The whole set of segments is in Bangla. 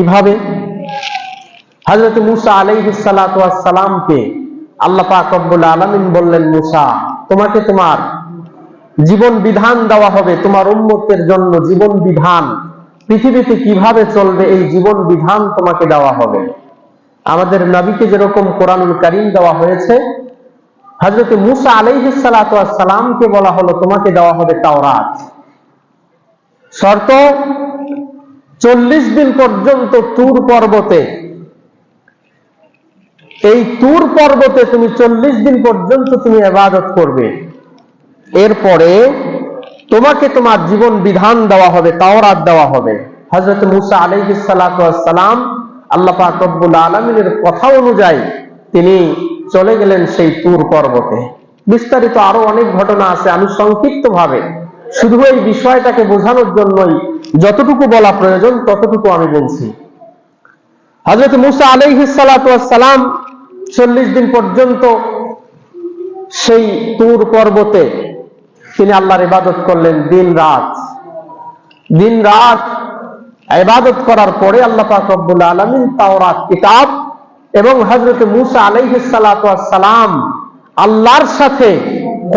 কিভাবে? হযরত মূসা আলাইহিস সালাতু ওয়াস সালামকে আল্লাহ পাক রব্বুল আলামিন বললেন, মূসা, তোমাকে তোমার জীবন বিধান দেওয়া হবে, তোমার উম্মতের জন্য জীবন বিধান, পৃথিবীতে কিভাবে চলবে এই জীবন বিধান তোমাকে দেওয়া হবে। আমাদের নবীকে যেরকম কোরআনুল কারীম দেওয়া হয়েছে, হযরত মূসা আলাইহিস সালাতু ওয়াস সালামকে বলা হলো তোমাকে দেওয়া হবে তাওরাত। শর্ত, 40 দিন পর্যন্ত তুর পর্বতে, এই তুর পর্বতে তুমি 40 দিন পর্যন্ত তুমি ইবাদত করবে। এরপরে তোমাকে তোমার জীবন বিধান দেওয়া হবে, তাওরাত দেওয়া হবে। হযরত মূসা আলাইহিস সালাতু ওয়াস সালাম আল্লাহ পাক রব্বুল আলামিনের কথা অনুযায়ী তিনি চলে গেলেন সেই তুর পর্বতে। বিস্তারিত আরো অনেক ঘটনা আছে, আমি সংক্ষিপ্তভাবে শুধু এই বিষয়টাকে বোঝানোর জন্যই যতটুকু বলা প্রয়োজন ততটুকু আমি বলছি। হযরত মূসা আলাইহিস সালাতু ওয়াস সালাম 40 দিন পর্যন্ত সেই তুর পর্বতে তিনি আল্লাহর ইবাদত করলেন দিন রাত। দিন রাত ইবাদত করার পরে আল্লাহ পাক রব্বুল আলামিন তাওরাত কিতাব এবং হযরত মূসা আলাইহিস সালাতু ওয়াস সালাম আল্লাহর সাথে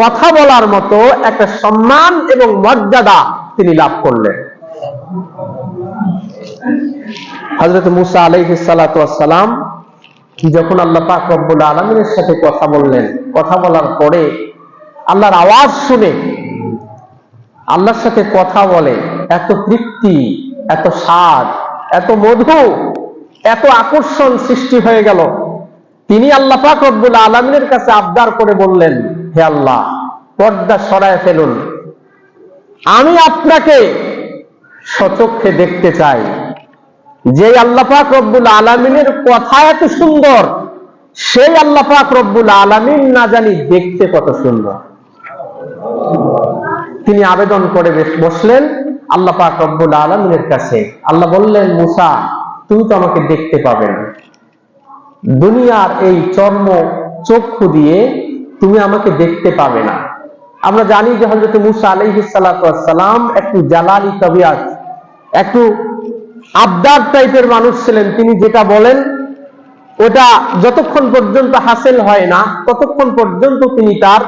কথা বলার মতো একটা সম্মান এবং মর্যাদা তিনি লাভ করলেন। হযরত মূসা আলাইহিস সালাতু ওয়াস সালাম যখন আল্লাহ পাক রব্বুল আলামিনের সাথে কথা বললেন, কথা বলার পরে আল্লাহর আওয়াজ শুনে আল্লাহর সাথে কথা বলে এত তৃপ্তি, এত স্বাদ, এত মধু, এত আকর্ষণ সৃষ্টি হয়ে গেল। তিনি আল্লাহ পাক রব্বুল আলামিনের কাছে আবদার করে বললেন, হে আল্লাহ, পর্দা সরায় ফেলুন, আমি আপনাকে সচক্ষে দেখতে চাই। যে আল্লাহ পাক রব্বুল আলামিনের কথা এত সুন্দর, সেই আল্লাহ পাক রব্বুল আলামিন না জানি দেখতে কত সুন্দর। তিনি আবেদন করে বসলেন আল্লাহ পাক রব্বুল আলামিনের কাছে। আল্লাহ বললেন, মূসা, তুমি তো আমাকে দেখতে পাবে না, দুনিয়ার এই চর্ম চক্ষু দিয়ে তুমি আমাকে দেখতে পাবে না। আমরা জানি যে হযরত মূসা আলাইহিস সালাতু ওয়াস সালাম একটু জালালি তবিয়ত, একটু আবদার টাইপের মানুষ ছিলেন। তিনি যেটা বলেন ওটা যতক্ষণ পর্যন্ত হাসিল হয় না ততক্ষণ পর্যন্ত তিনি তার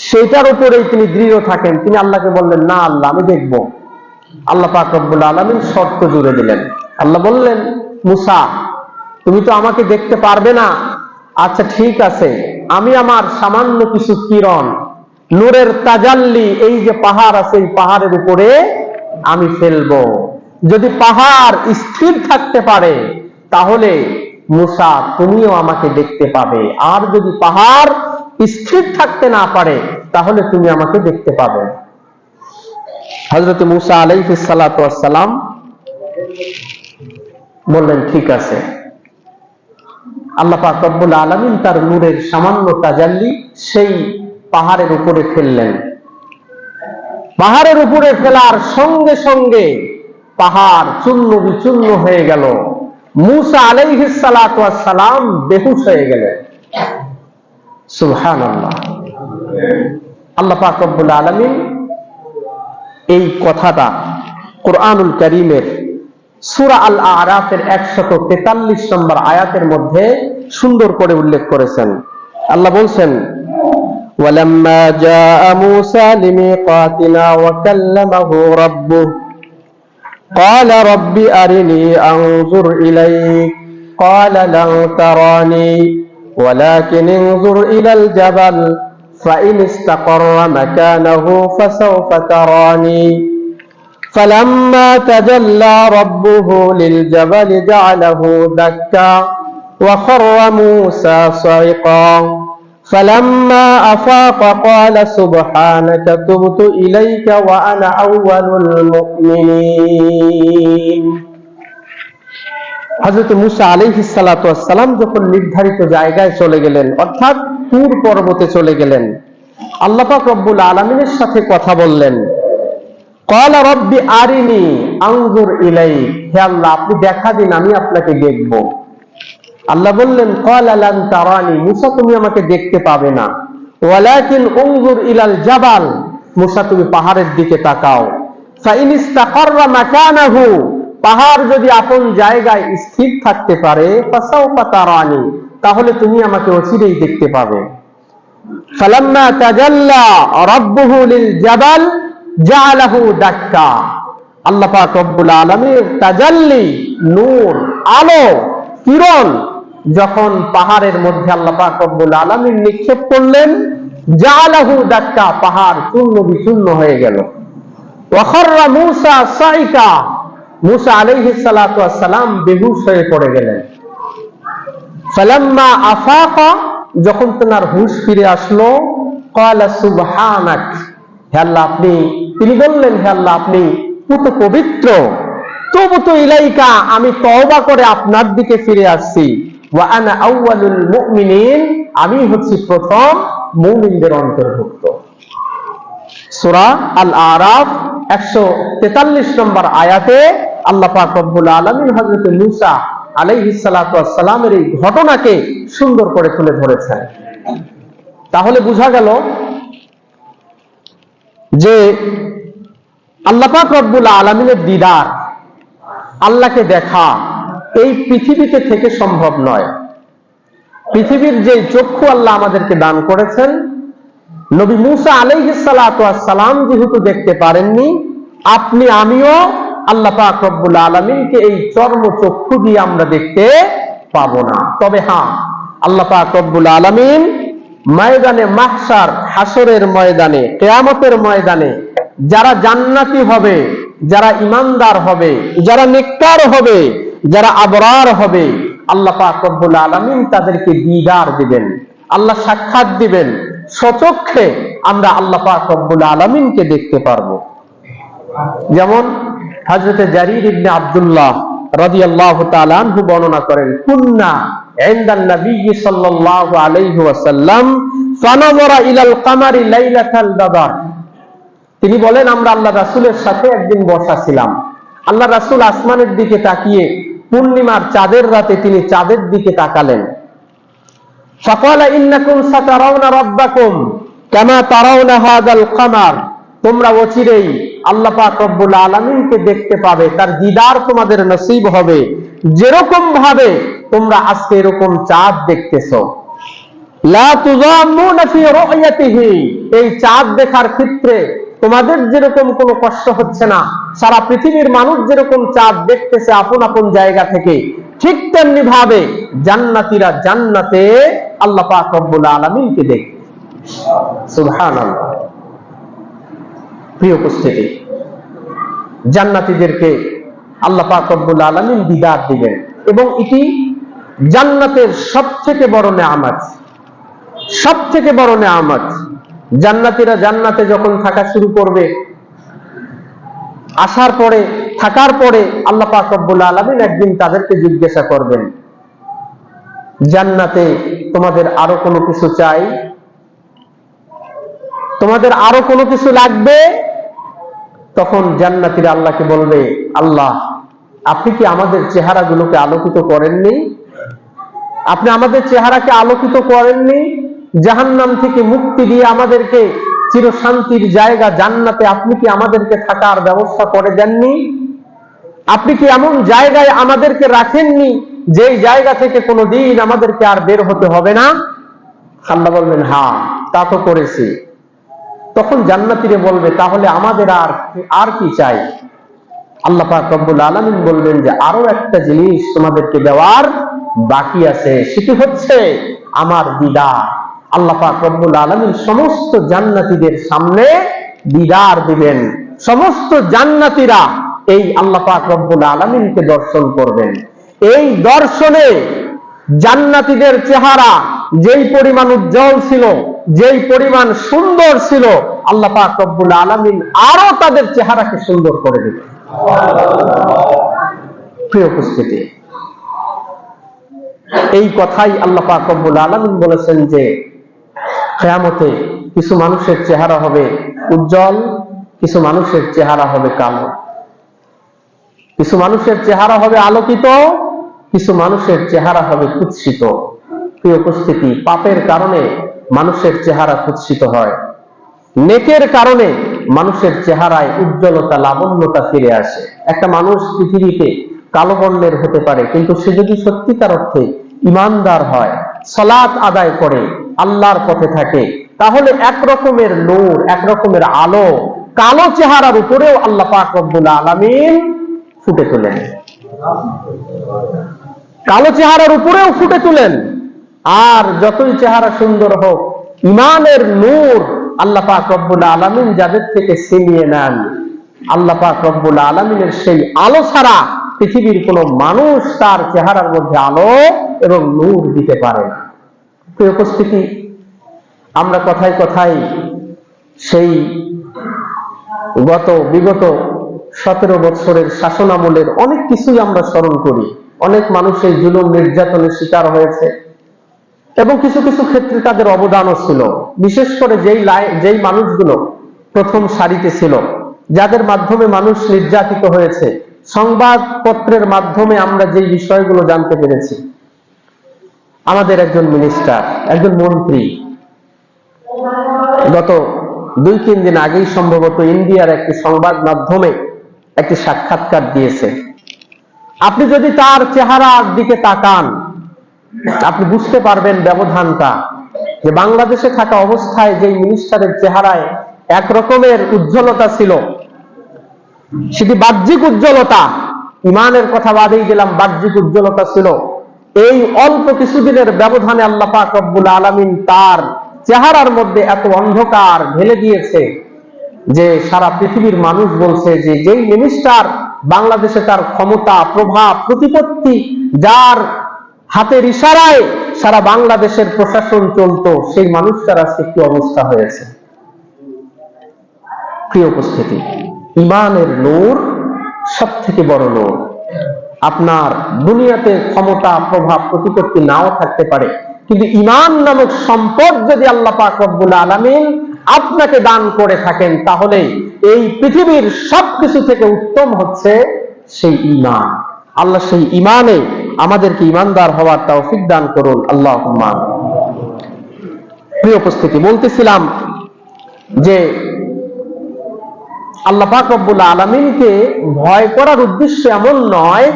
সেটার উপরেই তিনি দৃঢ় থাকেন। তিনি আল্লাহকে বললেন, না আল্লাহ, আমি দেখব। আল্লাহ পাক রব্বুল আলামিন শর্ত জুড়ে দিলেন। আল্লাহ বললেন, মূসা, তুমি তো আমাকে দেখতে পারবে না, আচ্ছা ঠিক আছে, আমি আমার সামান্য কিছু কিরণ, নূরের তাজাল্লি, এই যে পাহাড় আছে এই পাহাড়ের উপরে আমি ফেলবো। যদি পাহাড় স্থির থাকতে পারে তাহলে মূসা তুমিও আমাকে দেখতে পাবে, আর যদি পাহাড় স্থির থাকতে না পারে তাহলে তুমি আমাকে দেখতে পাবে। হযরত মূসা আলাইহিস সালাতু ওয়াস সালাম বললেন, ঠিক আছে। আল্লাহ পাক রব্বুল আলামিন তার নূরের সামান্য তাজাল্লি সেই পাহাড়ের উপরে ফেললেন। পাহাড়ের উপরে ফেলার সঙ্গে সঙ্গে পাহাড় চূর্ণ বিচূর্ণ হয়ে গেল। মূসা আলাইহিস সালাতু ওয়াস সালাম বেহুশ হয়ে গেলেন। সুবহানাল্লাহ। আল্লাহ পাক রব্বুল আলামিন এই কথাটা কোরআনুল কারীমের সূরা আল আরাফের 143 নম্বর আয়াতের মধ্যে সুন্দর করে উল্লেখ করেছেন। আল্লাহ বলছেন, ওয়ালাম্মা জাআ মূসা লিমিকাতিনা ওয়া কাল্লামাহু রাব্বুহু ক্বালা রাব্বি আরিনি আনজুর ইলাইক ক্বালা লান তারানি ওয়ালাকিন ইনজুর ইলাল জাবাল ফাইন ইসতাকাররা মাকানাহু ফাসাওফা তারানি فلما تجلى ربه للجبل جعله دكا وخر موسى صعقا فلما أفاق قال سبحانك تبت إليك وأنا أول المؤمنين। হযরত মূসা আলাইহিস সালাতু ওয়াস সালাম যখন নির্ধারিত জায়গায় চলে গেলেন, অর্থাৎ তুর পর্বতে চলে গেলেন, আল্লাহ পাক রব্বুল আলামিনের সাথে কথা বললেন। ক্বালা রাব্বি আরিনি আনজুর ইলাইক, হে আল্লাহ, আপনি দেখা দিন, আমি আপনাকে দেখব। আল্লাহ বললেন, ক্বালা লান তারানি, মূসা তুমি আমাকে দেখতে পাবে না, ওয়ালাকিন উনজুর ইলাল জাবাল, মূসা তুমি পাহাড়ের দিকে তাকাও, ফাইন ইসতাকাররা মাকানাহু, পাহাড় যদি আপন জায়গায় স্থির থাকতে পারে ফাসাউফা তারানি, তাহলে তুমি আমাকে অচিরেই দেখতে পাবে। ফালাম্মা তাজাল্লা রাব্বুহু লিল জাবাল জাআলাহু দাক্কা, আল্লাহ পাক রব্বুল আলামিনের তাজাল্লি, নূর, আলো, কিরণ যখন পাহাড়ের মধ্যে আল্লাহ পাক রব্বুল আলামিন নিক্ষেপ করলেন, জাআলাহু দাক্কা, পাহাড় চূর্ণ বিচূর্ণ হয়ে গেল। ওয়া খাররা মূসা সাইকা, মূসা আলাইহিস সালাতু ওয়াস সালাম বেহুশ হয়ে পড়ে গেলেন। ফালাম্মা আফাকা, যখন তার হুঁশ ফিরে আসলো, ক্বালা সুবহানাক, হে আল্লাহ আপনি, তিনি বললেন হে আল্লাহ আপনি পুত পবিত্র, তুবতু ইলাইকা, আমি তওবা করে আপনার দিকে ফিরে আসছি। ওয়া আনা আউয়ালুল মুমিনিন, আমি হচ্ছি প্রথম মুমিনদের অন্তর্ভুক্ত। সূরা আল আরাফ 143 নম্বর আয়াতে আল্লাহ পাক রব্বুল আলামিন হযরত মূসা আলাইহিস সালাতু ওয়াস সালামের এই ঘটনাকে সুন্দর করে তুলে ধরেছেন। তাহলে বোঝা গেল যে আল্লাহ পাক রব্বুল আলামিনের দিদার, আল্লাহকে দেখা এই পৃথিবীতে থেকে সম্ভব নয়। পৃথিবীর যে চক্ষু আল্লাহ আমাদেরকে দান করেছেন, নবী মূসা আলাইহিস সালাতু ওয়াস সালাম যেহেতু দেখতে পারেননি, আপনি আমিও আল্লাহ পাক রব্বুল আলামিনকে এই চর্ম চক্ষু দিয়ে আমরা দেখতে পাবো না। তবে হ্যাঁ, আল্লাহ পাক রব্বুল আলামিন ময়দানে মাহশার, হাসরের ময়দানে, কিয়ামতের ময়দানে যারা জান্নাতি হবে, যারা ঈমানদার হবে, যারা নেককার হবে, যারা আবরার হবে, আল্লাহ পাক রব্বুল আলামিন তাদেরকে দিদার দিবেন, আল্লাহ সাক্ষাৎ দিবেন, স্বচক্ষে আমরা আল্লাহ পাক রব্বুল আলামিনকে দেখতে পারবো। যেমন হযরত জারীর ইবনে আব্দুল্লাহ রাদিয়াল্লাহু তাআলা আনহু বর্ণনা করেন, কুন্না ইনদান নবী সাল্লাল্লাহু আলাইহি ওয়াসাল্লাম ফানাযারা ইলাল কামারি লাইলাতাল বাদর, তিনি বলেন আমরা আল্লাহ রাসূলের সাথে একদিন বসা ছিলাম, আল্লাহ রাসূল আসমানের দিকে তাকিয়ে পূর্ণিমার চাঁদের রাতে তিনি চাঁদের দিকে তাকালেন। ফাকালা ইন্নাকুম সাতারাউনা রাব্বাকুম কামা তারাউনা হাযাল কামার, তোমরা অচিরেই আল্লাহ পাক রব্বুল আলামিনকে দেখতে পাবে, তার দিদার তোমাদের নসিব হবে, যেরকম ভাবে তোমরা আজকে এরকম চাঁদ দেখতেছো। লা তুযাম্মুনা ফি রু'য়াতিহি, এই চাঁদ দেখার ক্ষেত্রে তোমাদের যেরকম কোনো কষ্ট হচ্ছে না, সারা পৃথিবীর মানুষ যেরকম চাঁদ দেখতেছে আপন আপন জায়গা থেকে, ঠিক তেমনি ভাবে জান্নাতীরা জান্নাতে আল্লাহ পাক রব্বুল আলামিনকে দেখবে। সুবহানাল্লাহ। প্রিয় উপস্থিতি, জান্নাতীদেরকে আল্লাহ পাক রব্বুল আলামিন দিদার দিবেন, এবং এটি জান্নাতের সবথেকে বড় নেয়ামত, সবথেকে বড় নেয়ামত। জান্নাতীরা জান্নাতে যখন থাকা শুরু করবে, আসার পরে, থাকার পরে আল্লাহ পাক রব্বুল আলামিন একদিন তাদেরকে জিজ্ঞাসা করবেন, জান্নাতে তোমাদের আরো কোনো কিছু চাই? তোমাদের আরো কোনো কিছু লাগবে? তখন জান্নাতীরা আল্লাহকে বলবে, আল্লাহ আপনি কি আমাদের চেহারাগুলোকে আলোকিত করেননি? আপনি আমাদের চেহারাকে আলোকিত করেননি? জাহান্নাম থেকে মুক্তি দিয়ে আমাদেরকে চিরশান্তির জায়গা জান্নাতে আপনি কি আমাদেরকে থাকার ব্যবস্থা করে দেননি? আপনি কি এমন জায়গায় আমাদেরকে রাখেননি যেই জায়গা থেকে কোনোদিন আমাদেরকে আর বের হতে হবে না? আল্লাহ বলবেন, হ্যাঁ তা তো করেছি। তখন জান্নাতীরা বলবে, তাহলে আমাদের আর কি চাই? আল্লাহ পাক রব্বুল আলামিন বলবেন যে আরো একটা জিনিস তোমাদেরকে দেওয়ার বাকি আছে, সেটি হচ্ছে আমার দিদার। আল্লাহ পাক রব্বুল আলামিন সমস্ত জান্নাতীদের সামনে দিদার দিবেন, সমস্ত জান্নাতীরা এই আল্লাহ পাক রব্বুল আলামিনকে দর্শন করবেন। এই দর্শনে জান্নাতীদের চেহারা যেই পরিমাণ উজ্জ্বল ছিল, যেই পরিমাণ সুন্দর ছিল, আল্লাহ পাক রব্বুল আলামিন আরো তাদের চেহারাকে সুন্দর করে দিবেন। প্রিয় উপস্থিতি, এই কথাই আল্লাহ পাক রব্বুল আলামিন বলেছেন যে কিয়ামতে কিছু মানুষের চেহারা হবে উজ্জ্বল, কিছু মানুষের চেহারা হবে কালো, কিছু মানুষের চেহারা হবে আলোকিত, কিছু মানুষের চেহারা হবে কুৎসিত। প্রিয় উপস্থিতি, পাপের কারণে মানুষের চেহারা কুৎসিত হয়, নেকের কারণে মানুষের চেহারায় উজ্জ্বলতা, লাবণ্যতা ফিরে আসে। একটা মানুষ পৃথিবীতে কালো বর্ণের হতে পারে, কিন্তু সে যদি সত্যিকার অর্থে ইমানদার হয়, সালাত আদায় করে, আল্লাহর পথে থাকে, তাহলে একরকমের নূর, একরকমের আলো কালো চেহারার উপরেও আল্লাহ পাক রব্বুল আলামিন ফুটে তোলেন, কালো চেহারার উপরেও ফুটে তোলেন। আর যতই চেহারা সুন্দর হোক, ইমানের নূর আল্লাহ পাক রব্বুল আলামিন যাদের থেকে ছিনিয়ে নেন, আল্লাহ পাক রব্বুল আলামিনের সেই আলো ছাড়া পৃথিবীর কোন মানুষ তার চেহারার মধ্যে আলো এবং নূর দিতে পারে না। প্রিয় উপস্থিতি, আমরা কথায় কথায় সেই বিগত 17 বছরের শাসনামলের অনেক কিছুই আমরা স্মরণ করি। অনেক মানুষ এই জুলুম নির্যাতনের শিকার হয়েছে এবং কিছু কিছু ক্ষেত্রে তাদের অবদানও ছিল। বিশেষ করে যেই মানুষগুলো প্রথম সারিতে ছিল, যাদের মাধ্যমে মানুষ নির্যাতিত হয়েছে, সংবাদপত্রের মাধ্যমে আমরা যেই বিষয়গুলো জানতে পেরেছি। আমাদের একজন মিনিস্টার, একজন মন্ত্রী গত 2-3 দিন আগেই সম্ভবত ইন্ডিয়ার একটি সংবাদ মাধ্যমে একটি সাক্ষাৎকার দিয়েছে। আপনি যদি তার চেহারার দিকে তাকান, আপনি বুঝতে পারবেন ব্যবধানটা, যে বাংলাদেশে থাকা অবস্থায় যে মিনিস্টারের চেহারায় একরকমের উজ্জ্বলতা ছিল, সেটি বাহ্যিক উজ্জ্বলতা, ইমানের কথা বাদেই দিলাম, বাহ্যিক উজ্জ্বলতা ছিল। এই অল্প কিছুদিনের ব্যবধানে আল্লাহ পাক রব্বুল আলামিন তার চেহারার মধ্যে এত অন্ধকার ঢেলে দিয়েছে যে সারা পৃথিবীর মানুষ বলছে যে যেই মিনিস্টার বাংলাদেশে তার ক্ষমতা, প্রভাব, প্রতিপত্তি, যার হাতের ইশারায় সারা বাংলাদেশের প্রশাসন চলতো, সেই মানুষটার আজকে কি অবস্থা হয়েছে। প্রিয় উপস্থিতি, ইমানের নূর সব থেকে বড় নূর। আপনার দুনিয়াতে ক্ষমতা, প্রভাব, প্রতিপত্তি নাও থাকতে পারে, কিন্তু ইমান নামক সম্পদ যদি আল্লাহ পাক রব্বুল আলামিন আপনাকে দান করে থাকেন, তাহলে এই পৃথিবীর সবকিছু থেকে উত্তম হচ্ছে সেই ঈমান। আল্লাহ সেই ঈমানে আমাদেরকে ঈমানদার হওয়ার তৌফিক দান করুন, আল্লাহুম্মা। প্রিয় উপস্থিতি, বলতেছিলাম যে আল্লাহ পাক রব্বুল আলামিনকে ভয় করার উদ্দেশ্য এমন নয়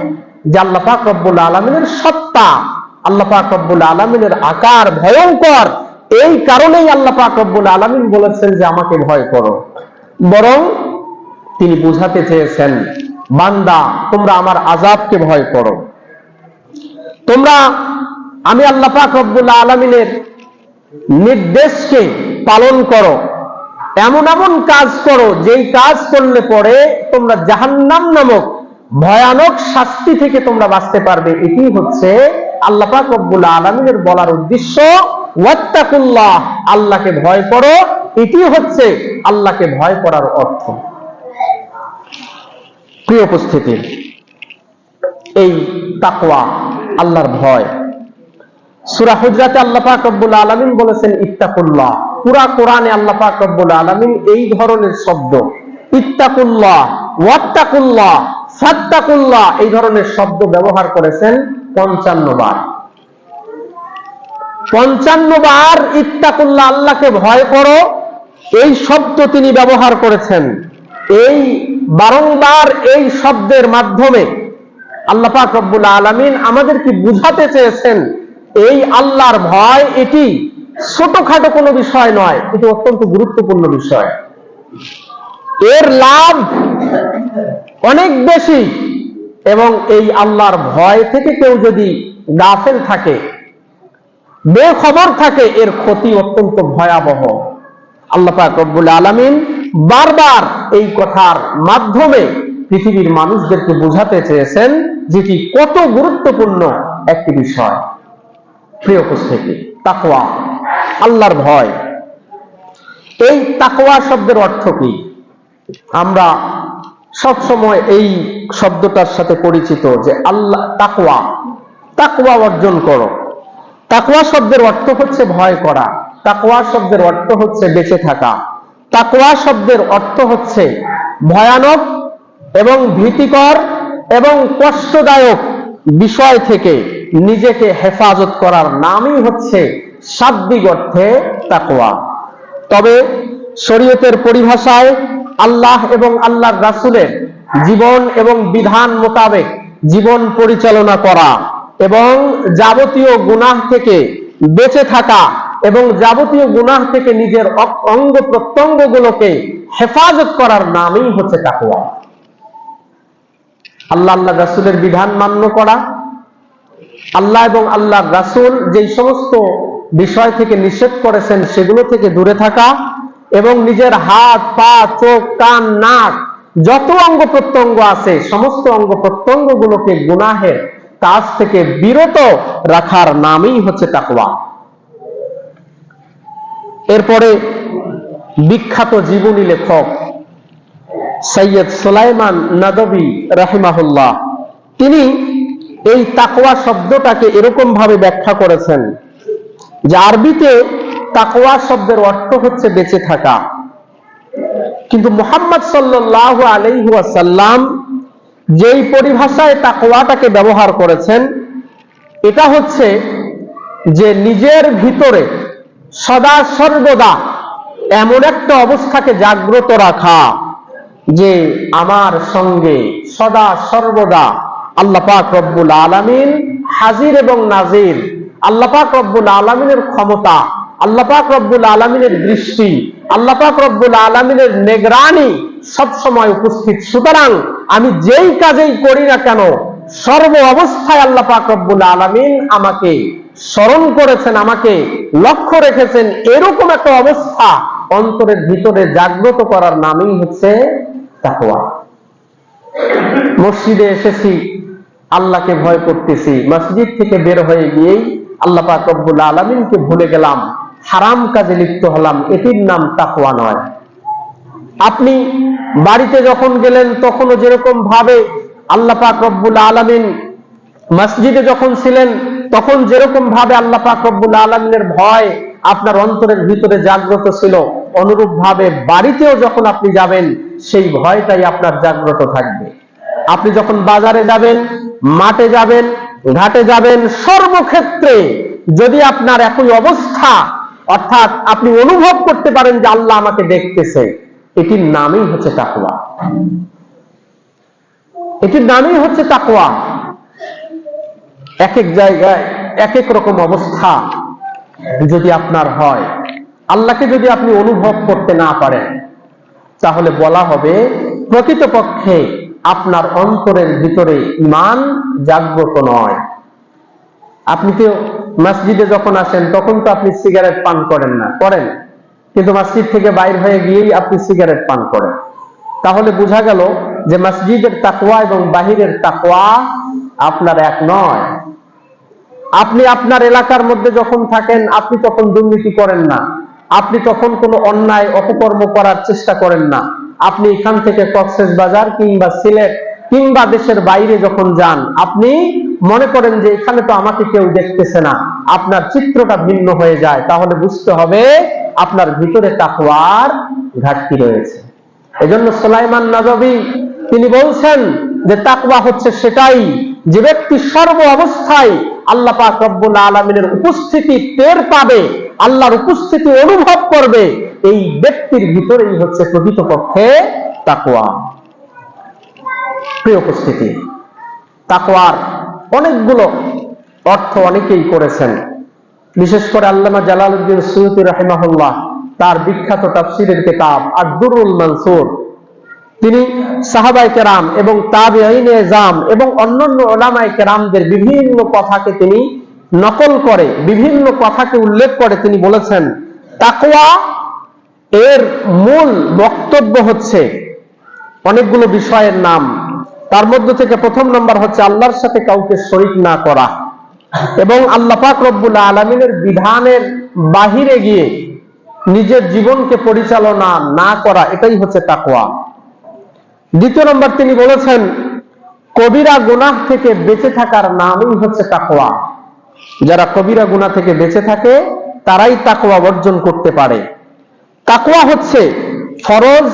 যে আল্লাহ পাক রব্বুল আলামিনের সত্তা, আল্লাহ পাক রব্বুল আলামিনের আকার ভয়ঙ্কর, এই কারণেই আল্লাহ পাক রব্বুল আলামিন বলেছেন যে আমাকে ভয় করো। বরং তিনি বুঝাতে চেয়েছেন, বান্দা তোমরা আমার আযাবকে ভয় করো, তোমরা আমি আল্লাহ পাক রব্বুল আলামিনের নির্দেশকে পালন করো, এমন এমন কাজ করো যেই কাজ করলে পরে তোমরা জাহান্নাম নামক ভয়ানক শাস্তি থেকে তোমরা বাঁচতে পারবে। এটি হচ্ছে আল্লাহ পাক রব্বুল আলামিনের বলার উদ্দেশ্য। ওয়াত্তাকুল্লাহ, আল্লাহকে ভয় করো, এটি হচ্ছে আল্লাহকে ভয় করার অর্থ। প্রিয় উপস্থিতি, এই তাকওয়া, আল্লাহর ভয়, সূরা হুজরাতে আল্লাহ পাক রব্বুল আলামিন বলেছেন ইত্তাকুল্লাহ। পুরা কোরআনে আল্লাহ পাক রব্বুল আলামিন এই ধরনের শব্দ ইত্তাকুল্লাহ, ওয়াত্তাকুল্লাহ, ফাত্তাকুল্লাহ এই ধরনের শব্দ ব্যবহার করেছেন 55 বার। 55 বার ইত্তাকুল্লাহ, আল্লাহকে ভয় করো, এই শব্দ তিনি ব্যবহার করেছেন। এই বারংবার এই শব্দের মাধ্যমে আল্লাহ পাক রব্বুল আলামিন আমাদেরকে বুঝাতে চেয়েছেন এই আল্লাহর ভয় এটি ছোটখাটো কোনো বিষয় নয়, এটি অত্যন্ত গুরুত্বপূর্ণ বিষয়। এর লাভ অনেক বেশি, এবং এই আল্লাহর ভয় থেকে কেউ যদি গাফেল থাকে, বেখবর থাকে, এর ক্ষতি অত্যন্ত ভয়াবহ। আল্লাহ পাক রব্বুল আলামিন বারবার এই কথার মাধ্যমে পৃথিবীর মানুষদেরকে বোঝাতে চেয়েছেন যেটি কত গুরুত্বপূর্ণ একটি বিষয়। প্রিয় উপস্থিতি, তাকওয়া, আল্লাহর ভয়। এই তাকওয়া শব্দের অর্থ কি? আমরা সব সময় এই শব্দটার সাথে পরিচিত যে আল্লাহ তাকওয়া, তাকওয়া অর্জন করো। তাকওয়া শব্দের অর্থ হচ্ছে ভয় করা, তাকওয়া শব্দের অর্থ হচ্ছে বেঁচে থাকা, তাকওয়া শব্দের অর্থ হচ্ছে ভয়ানক এবং ভীতিকর এবং কষ্টদায়ক বিষয় থেকে নিজেকে হেফাজত করার নামই হচ্ছে শাব্দিক অর্থে তাকওয়া। তবে শরীয়তের পরিভাষায় আল্লাহ এবং আল্লাহর রাসূলের জীবন এবং বিধান মোতাবেক জীবন পরিচালনা করা এবং যাবতীয় গুনাহ থেকে বেঁচে থাকা এবং যাবতীয় গুনাহ থেকে নিজের অঙ্গ প্রত্যঙ্গগুলোকে হেফাজত করার নামই হচ্ছে তাকওয়া। আল্লাহ রাসূলের বিধান মান্য করা, আল্লাহ এবং আল্লাহর রাসূল যেই সমস্ত বিষয় থেকে নিষেধ করেছেন সেগুলো থেকে দূরে থাকা এবং নিজের হাত, পা, চোখ, কান, নাক যত অঙ্গ প্রত্যঙ্গ আছে সমস্ত অঙ্গ প্রত্যঙ্গগুলোকে গুনাহের কাজ থেকে বিরত রাখার নামই হচ্ছে তাকওয়া। এরপরে বিখ্যাত জীবনী লেখক সৈয়দ সুলাইমান নদভী রাহিমাহুল্লাহ তিনি এই তাকওয়া শব্দটাকে এরকম ভাবে ব্যাখ্যা করেছেন যে আরবিতে তাকওয়া শব্দের অর্থ হচ্ছে বেঁচে থাকা, কিন্তু মুহাম্মদ সাল্লাল্লাহু আলাইহি ওয়াসাল্লাম যেই পরিভাষায় তাকওয়াটাকে ব্যবহার করেছেন এটা হচ্ছে যে নিজের ভিতরে সদা সর্বদা এমন একটা অবস্থাকে জাগ্রত রাখা যে আমার সঙ্গে সদা সর্বদা আল্লাহ পাক রব্বুল আলামিন হাজির এবং নাজির, আল্লাহ পাক রব্বুল আলামিনের ক্ষমতা, আল্লাহ পাক রব্বুল আলামিনের দৃষ্টি, আল্লাহ পাক রব্বুল আলামিনের নিগরানি সব সময় উপস্থিত। সুতরাং আমি যেই কাজেই করি না কেন সর্ব অবস্থায় আল্লাহ পাক রব্বুল আলামিন আমাকে স্মরণ করেছেন, আমাকে লক্ষ্য রেখেছেন, এরকম একটা অবস্থা অন্তরের ভিতরে জাগ্রত করার নামই হচ্ছে তাকওয়া। মসজিদে এসেছি, আল্লাহকে ভয় করতেছি, মসজিদ থেকে বের হয়ে গিয়েই আল্লাহ পাক রব্বুল আলামিনকে ভুলে গেলাম, হারাম কাজে লিপ্ত হলাম, এটির নাম তাকওয়া নয়। আপনি বাড়িতে যখন গেলেন তখনও যেরকম ভাবে আল্লাহ পাক রব্বুল আলামিন, মসজিদে যখন ছিলেন তখন যেরকম ভাবে আল্লাহ পাক রব্বুল আলামিনের ভয় আপনার অন্তরের ভিতরে জাগ্রত ছিল, অনুরূপ ভাবে বাড়িতেও যখন আপনি যাবেন সেই ভয়টাই আপনার জাগ্রত থাকবে। আপনি যখন বাজারে যাবেন, মাঠে যাবেন, ঘাটে যাবেন, সর্বক্ষেত্রে যদি আপনার একই অবস্থা, অর্থাৎ আপনি অনুভব করতে পারেন যে আল্লাহ আমাকে দেখতেছে, এটির নামই হচ্ছে তাকওয়া। এটির নামই হচ্ছে তাকওয়া। এক এক জায়গায় এক এক রকম অবস্থা যদি আপনার হয়, আল্লাহকে যদি আপনি অনুভব করতে না পারেন তাহলে বলা হবে প্রকৃতপক্ষে আপনার অন্তরের ভিতরে ঈমান জাগ্রত নয়। আপনি তো মসজিদে যখন আসেন তখন তো আপনি সিগারেট পান করেন না, করেন, কিন্তু মসজিদ থেকে বাইর হয়ে গিয়েই আপনি সিগারেট পান করেন। তাহলে বোঝা গেল যে মসজিদের তাকওয়া এবং বাহিরের তাকওয়া আপনার এক নয়। আপনি আপনার এলাকার মধ্যে যখন থাকেন আপনি তখন দুর্নীতি করেন না, আপনি তখন কোনো অন্যায় অপকর্ম করার চেষ্টা করেন না। আপনি এখান থেকে কক্সবাজার কিংবা সিলেট কিংবা দেশের বাইরে যখন যান আপনি মনে করেন যে এখানে তো আমাকে কেউ দেখতেছে না, আপনার চিত্রটা ভিন্ন হয়ে যায়। তাহলে বুঝতে হবে আপনার ভিতরে তাকওয়ার ঘাটতি রয়েছে। এজন্য সুলাইমান নদভী তিনি বলছেন যে তাকওয়া হচ্ছে সেটাই যে ব্যক্তি সর্ব অবস্থায় আল্লাহ পাক রব্বুল আলামিনের উপস্থিতি টের পাবে, আল্লাহর উপস্থিতি অনুভব করবে, এই ব্যক্তির ভিতরেই হচ্ছে প্রকৃতপক্ষে তাকওয়া। প্রিয় উপস্থিতি, তাকওয়ার অনেকগুলো অর্থ অনেকেই করেছেন। বিশেষ করে আল্লামা জালালউদ্দিন সুয়ুতী রাহিমাহুল্লাহ তার বিখ্যাত তাফসীরের কিতাব আদ-দুররুল মানসুর, তিনি সাহাবায়ে কেরাম এবং তাবেঈনে ইজাম এবং অন্যান্য উলামায়ে কেরামদের বিভিন্ন কথাকে তিনি নকল করে, বিভিন্ন কথাকে উল্লেখ করে তিনি বলেছেন তাকওয়া এর মূল বক্তব্য হচ্ছে অনেকগুলো বিষয়ের নাম। তার মধ্যে থেকে প্রথম নম্বর হচ্ছে আল্লাহর সাথে কাউকে শরীক না করা এবং আল্লাহ পাক রব্বুল আলামিনের বিধানের বাহিরে গিয়ে নিজের জীবনকে পরিচালনা না করা, এটাই হচ্ছে তাকওয়া। দ্বিতীয় নম্বর তিনি বলেছেন কবিরা গুনাহ থেকে বেঁচে থাকার নামই হচ্ছে তাকওয়া। যারা কবিরা গুনাহ থেকে বেঁচে থাকে তারাই তাকওয়া অর্জন করতে পারে। তাকওয়া হচ্ছে ফরজ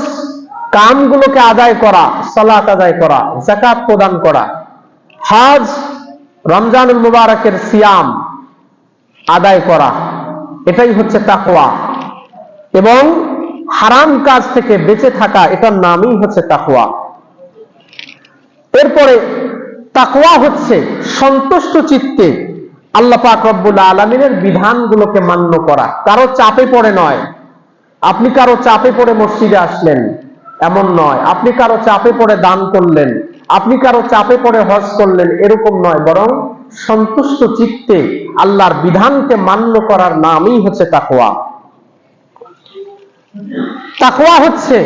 কামগুলোকে আদায় করা, সালাত আদায় করা, যাকাত প্রদান করা, হজ, রমজানুল মুবারকের সিয়াম আদায় করা, এটাই হচ্ছে তাকওয়া। এবং হারাম কাজ থেকে বেঁচে থাকা, এটার নামই হচ্ছে তাকওয়া। এরপরে তাকওয়া হচ্ছে সন্তুষ্ট চিত্তে আল্লাহ পাক রব্বুল আলামিনের বিধানগুলোকে মান্য করা, কারো চাপে পড়ে নয়। আপনি কারো চাপে পড়ে মসজিদে আসলেন এমন নয়, আপনি কারো চাপে পড়ে দান করলেন, আপনি কারো চাপে পড়ে হজ করলেন এরকম নয়, বরং সন্তুষ্ট চিত্তে আল্লাহর বিধানকে মান্য করার নামই হচ্ছে তাকওয়া। তাকওয়া হচ্ছে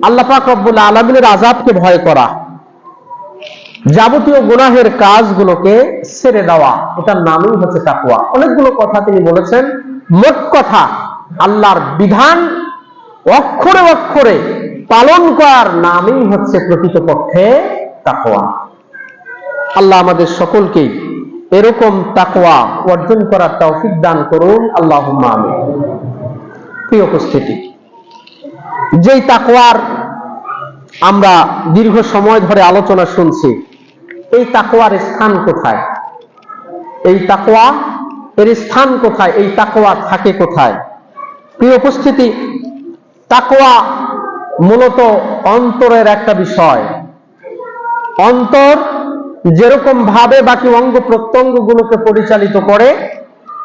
আল্লাহ পাক রব্বুল আলামিনের আযাবকে ভয় করা, যাবতীয় গুনাহের কাজগুলোকে ছেড়ে দেওয়া, এটার নামই হচ্ছে তাকওয়া। অনেকগুলো কথা তিনি বলেছেন, মোট কথা আল্লাহর বিধান অক্ষরে অক্ষরে পালন করার নামই হচ্ছে প্রকৃতপক্ষে তাকওয়া। আল্লাহ আমাদের সকলকে এরকম তাকওয়া অর্জন করার তৌফিক দান করুন, আল্লাহুম্মা আমিন। প্রিয় উপস্থিতি, যেই তাকওয়ার আমরা দীর্ঘ সময় ধরে আলোচনা শুনছি, এই তাকওয়ার স্থান কোথায়? এই তাকওয়া এর স্থান কোথায়? এই তাকওয়া থাকে কোথায়? প্রিয় উপস্থিতি, তাকওয়া মূলত অন্তরের একটা বিষয়। অন্তর যেরকম ভাবে বাকি অঙ্গ প্রত্যঙ্গগুলোকে পরিচালিত করে,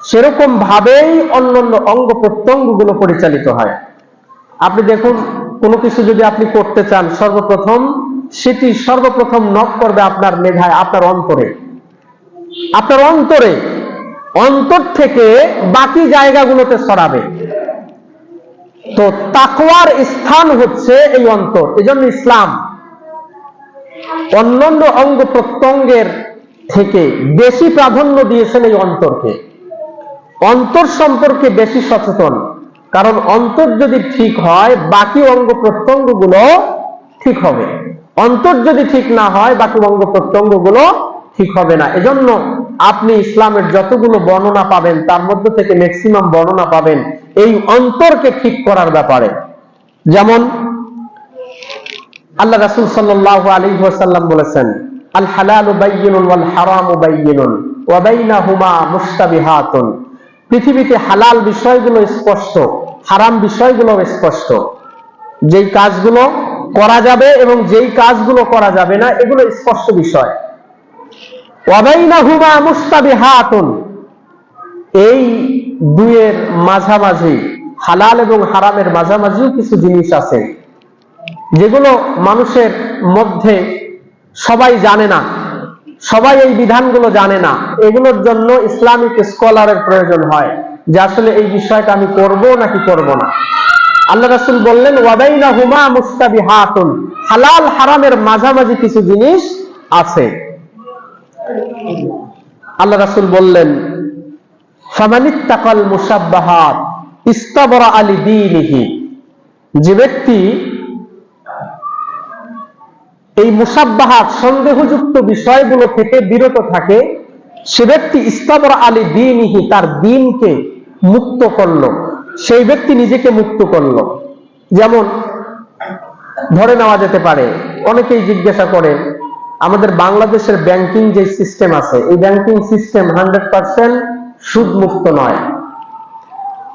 সেরকম ভাবেই অন্যান্য অঙ্গ প্রত্যঙ্গগুলো পরিচালিত হয়। আপনি দেখুন, কোনো কিছু যদি আপনি করতে চান, সেটি সর্বপ্রথম নক করবে আপনার মেধায়, আপনার অন্তরে। আপনার অন্তরে, অন্তর থেকে বাকি জায়গাগুলোতে ছড়াবে। তো তাকওয়ার স্থান হচ্ছে এই অন্তর। এজন্য ইসলাম অন্যান্য অঙ্গ প্রত্যঙ্গের থেকে বেশি প্রাধান্য দিয়েছেন এই অন্তরকে। অন্তর সম্পর্কে বেশি সচেতন, কারণ অন্তর যদি ঠিক হয় বাকি অঙ্গ প্রত্যঙ্গগুলো ঠিক হবে। অন্তর যদি ঠিক না হয় বাকি অঙ্গ প্রত্যঙ্গগুলো ঠিক হবে না। এজন্য আপনি ইসলামের যতগুলো বর্ণনা পাবেন তার মধ্যে থেকে ম্যাক্সিমাম বর্ণনা পাবেন এই অন্তরকে ঠিক করার ব্যাপারে। যেমন আল্লাহ রাসূল সাল্লাল্লাহু আলাইহি ওয়াসাল্লাম বলেছেন, আল হালালু বায়্যিনুন ওয়াল হারামু বায়্যিনুন ওয়া বাইনাহুমা মুশতাবিহাতুন। পৃথিবীতে হালাল বিষয়গুলো স্পষ্ট, হারাম বিষয়গুলো স্পষ্ট। যেই কাজগুলো করা যাবে এবং যেই কাজগুলো করা যাবে না, এগুলো স্পষ্ট বিষয়। ওয়া বাইনাহুমা মুশতাবিহাতুন, এই দুইয়ের মাঝামাঝি, হালাল এবং হারামের মাঝামাঝিও কিছু জিনিস আছে যেগুলো মানুষের মধ্যে সবাই জানে না, সবাই এই বিধানগুলো জানে না। এগুলোর জন্য ইসলামিক স্কলারের প্রয়োজন হয় যে আসলে এই বিষয়টা আমি করব নাকি করব না। আল্লাহ রাসূল বললেন, ওয়া বাইনাহুমা মুশতাবিহাতুন, হালাল হারামের মাঝামাঝি কিছু জিনিস আছে। আল্লাহ রাসূল বললেন, ফামানিত্তাকাল মুশাব্বাহাত ইস্তাবরা লিদীনিহি, যে ব্যক্তি এই মুশাব্বাহাত সন্দেহযুক্ত বিষয়গুলো থেকে বিরত থাকে, সে ব্যক্তি ইস্তাবরা লিদীনিহি, তার দ্বীনকে মুক্ত করলো, সেই ব্যক্তি নিজেকে মুক্ত করলো। যেমন ধরে নেওয়া যেতে পারে, অনেকেই জিজ্ঞাসা করে আমাদের বাংলাদেশের ব্যাংকিং যে সিস্টেম আছে, এই ব্যাংকিং সিস্টেম 100% সুদ মুক্ত নয়।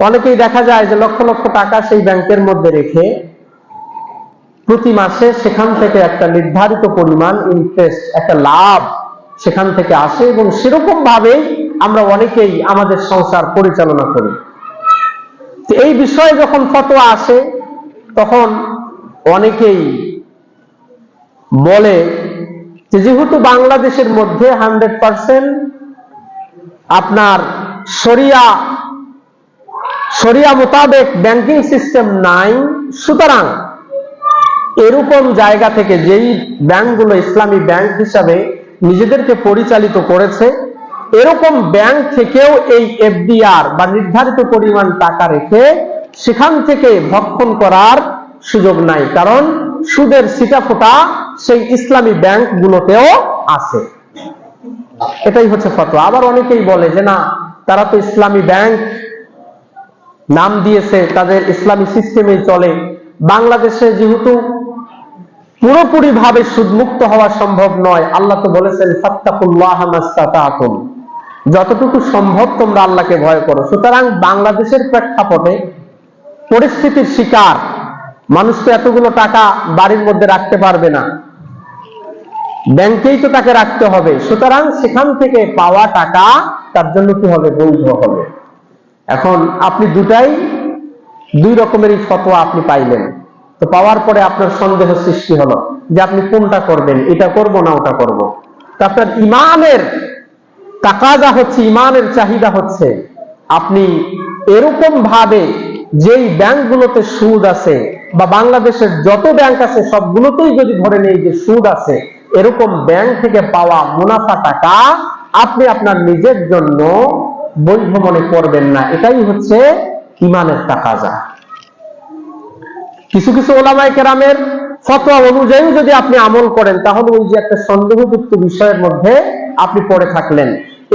অনেকেই দেখা যায় যে লক্ষ লক্ষ টাকা সেই ব্যাংকের মধ্যে রেখে প্রতি মাসে সেখান থেকে একটা নির্ধারিত পরিমাণ ইন্টারেস্ট, একটা লাভ সেখান থেকে আসে, এবং সেরকম ভাবেই আমরা অনেকেই আমাদের সংসার পরিচালনা করি। তো এই বিষয়ে যখন ফতোয়া আসে তখন অনেকেই বলে যে যেহেতু বাংলাদেশের মধ্যে 100% আপনার শরিয়া মোতাবেক ব্যাংকিং সিস্টেম নাই, সুতরাং এরকম জায়গা থেকে যেই ব্যাংকগুলো ইসলামী ব্যাংক হিসাবে নিজেদেরকে পরিচালিত করেছে, এরকম ব্যাংক থেকেও এই এফডিআর বা নির্ধারিত পরিমাণ টাকা রেখে সেখান থেকে ভক্ষণ করার সুযোগ নাই, কারণ সুদের ছিটাফোঁটা সেই ইসলামী ব্যাংকগুলোতেও আছে। এটাই হচ্ছে ফতোয়া। আবার অনেকেই বলে যে না, তারা তো ইসলামী ব্যাংক নাম দিয়েছে, তাদের ইসলামী সিস্টেমে চলে, বাংলাদেশে যেহেতু পুরোপুরি ভাবে সুদমুক্ত হওয়া সম্ভব নয়, আল্লাহ তো বলেছেন ফাত্তাকুল্লাহা মাসতাতাতুম, যতটুকু সম্ভব তোমরা আল্লাহকে ভয় করো। সুতরাং বাংলাদেশের প্রেক্ষাপটে পরিস্থিতির শিকার মানুষ তো এতগুলো টাকা বাড়ির মধ্যে রাখতে পারবে না। ব্যাংকেই তো তাকে রাখতে হবে, সুতরাং সেখান থেকে পাওয়া টাকা তার জন্য কি হবে? বৈধ হবে। এখন আপনি দুই রকমেরই ফতোয়া আপনি পাইলেন, তো পাওয়ার পরে আপনার সন্দেহ সৃষ্টি হলো যে আপনি কোনটা করবেন, এটা করব না ওটা করব। তা আপনার ইমানের তাকাজা হচ্ছে, ইমানের চাহিদা হচ্ছে আপনি এরকম ভাবে যেই ব্যাংকগুলোতে সুদ আছে বা বাংলাদেশের যত ব্যাংক আছে সবগুলোতেই যদি ধরে নেই যে সুদ আছে, এরকম ব্যাংক থেকে পাওয়া মুনাফা টাকা আপনি আপনার নিজের জন্য বৈধ মনে করবেন না। এটাই হচ্ছে ইমানের তাকাজা। কিছু কিছু ওলামায়ে কেরামের ফতোয়া অনুযায়ী যদি আপনি আমল করেন, তাহলে ওই যে একটা সন্দেহযুক্ত বিষয়ের মধ্যে আপনি পড়ে থাকলেন,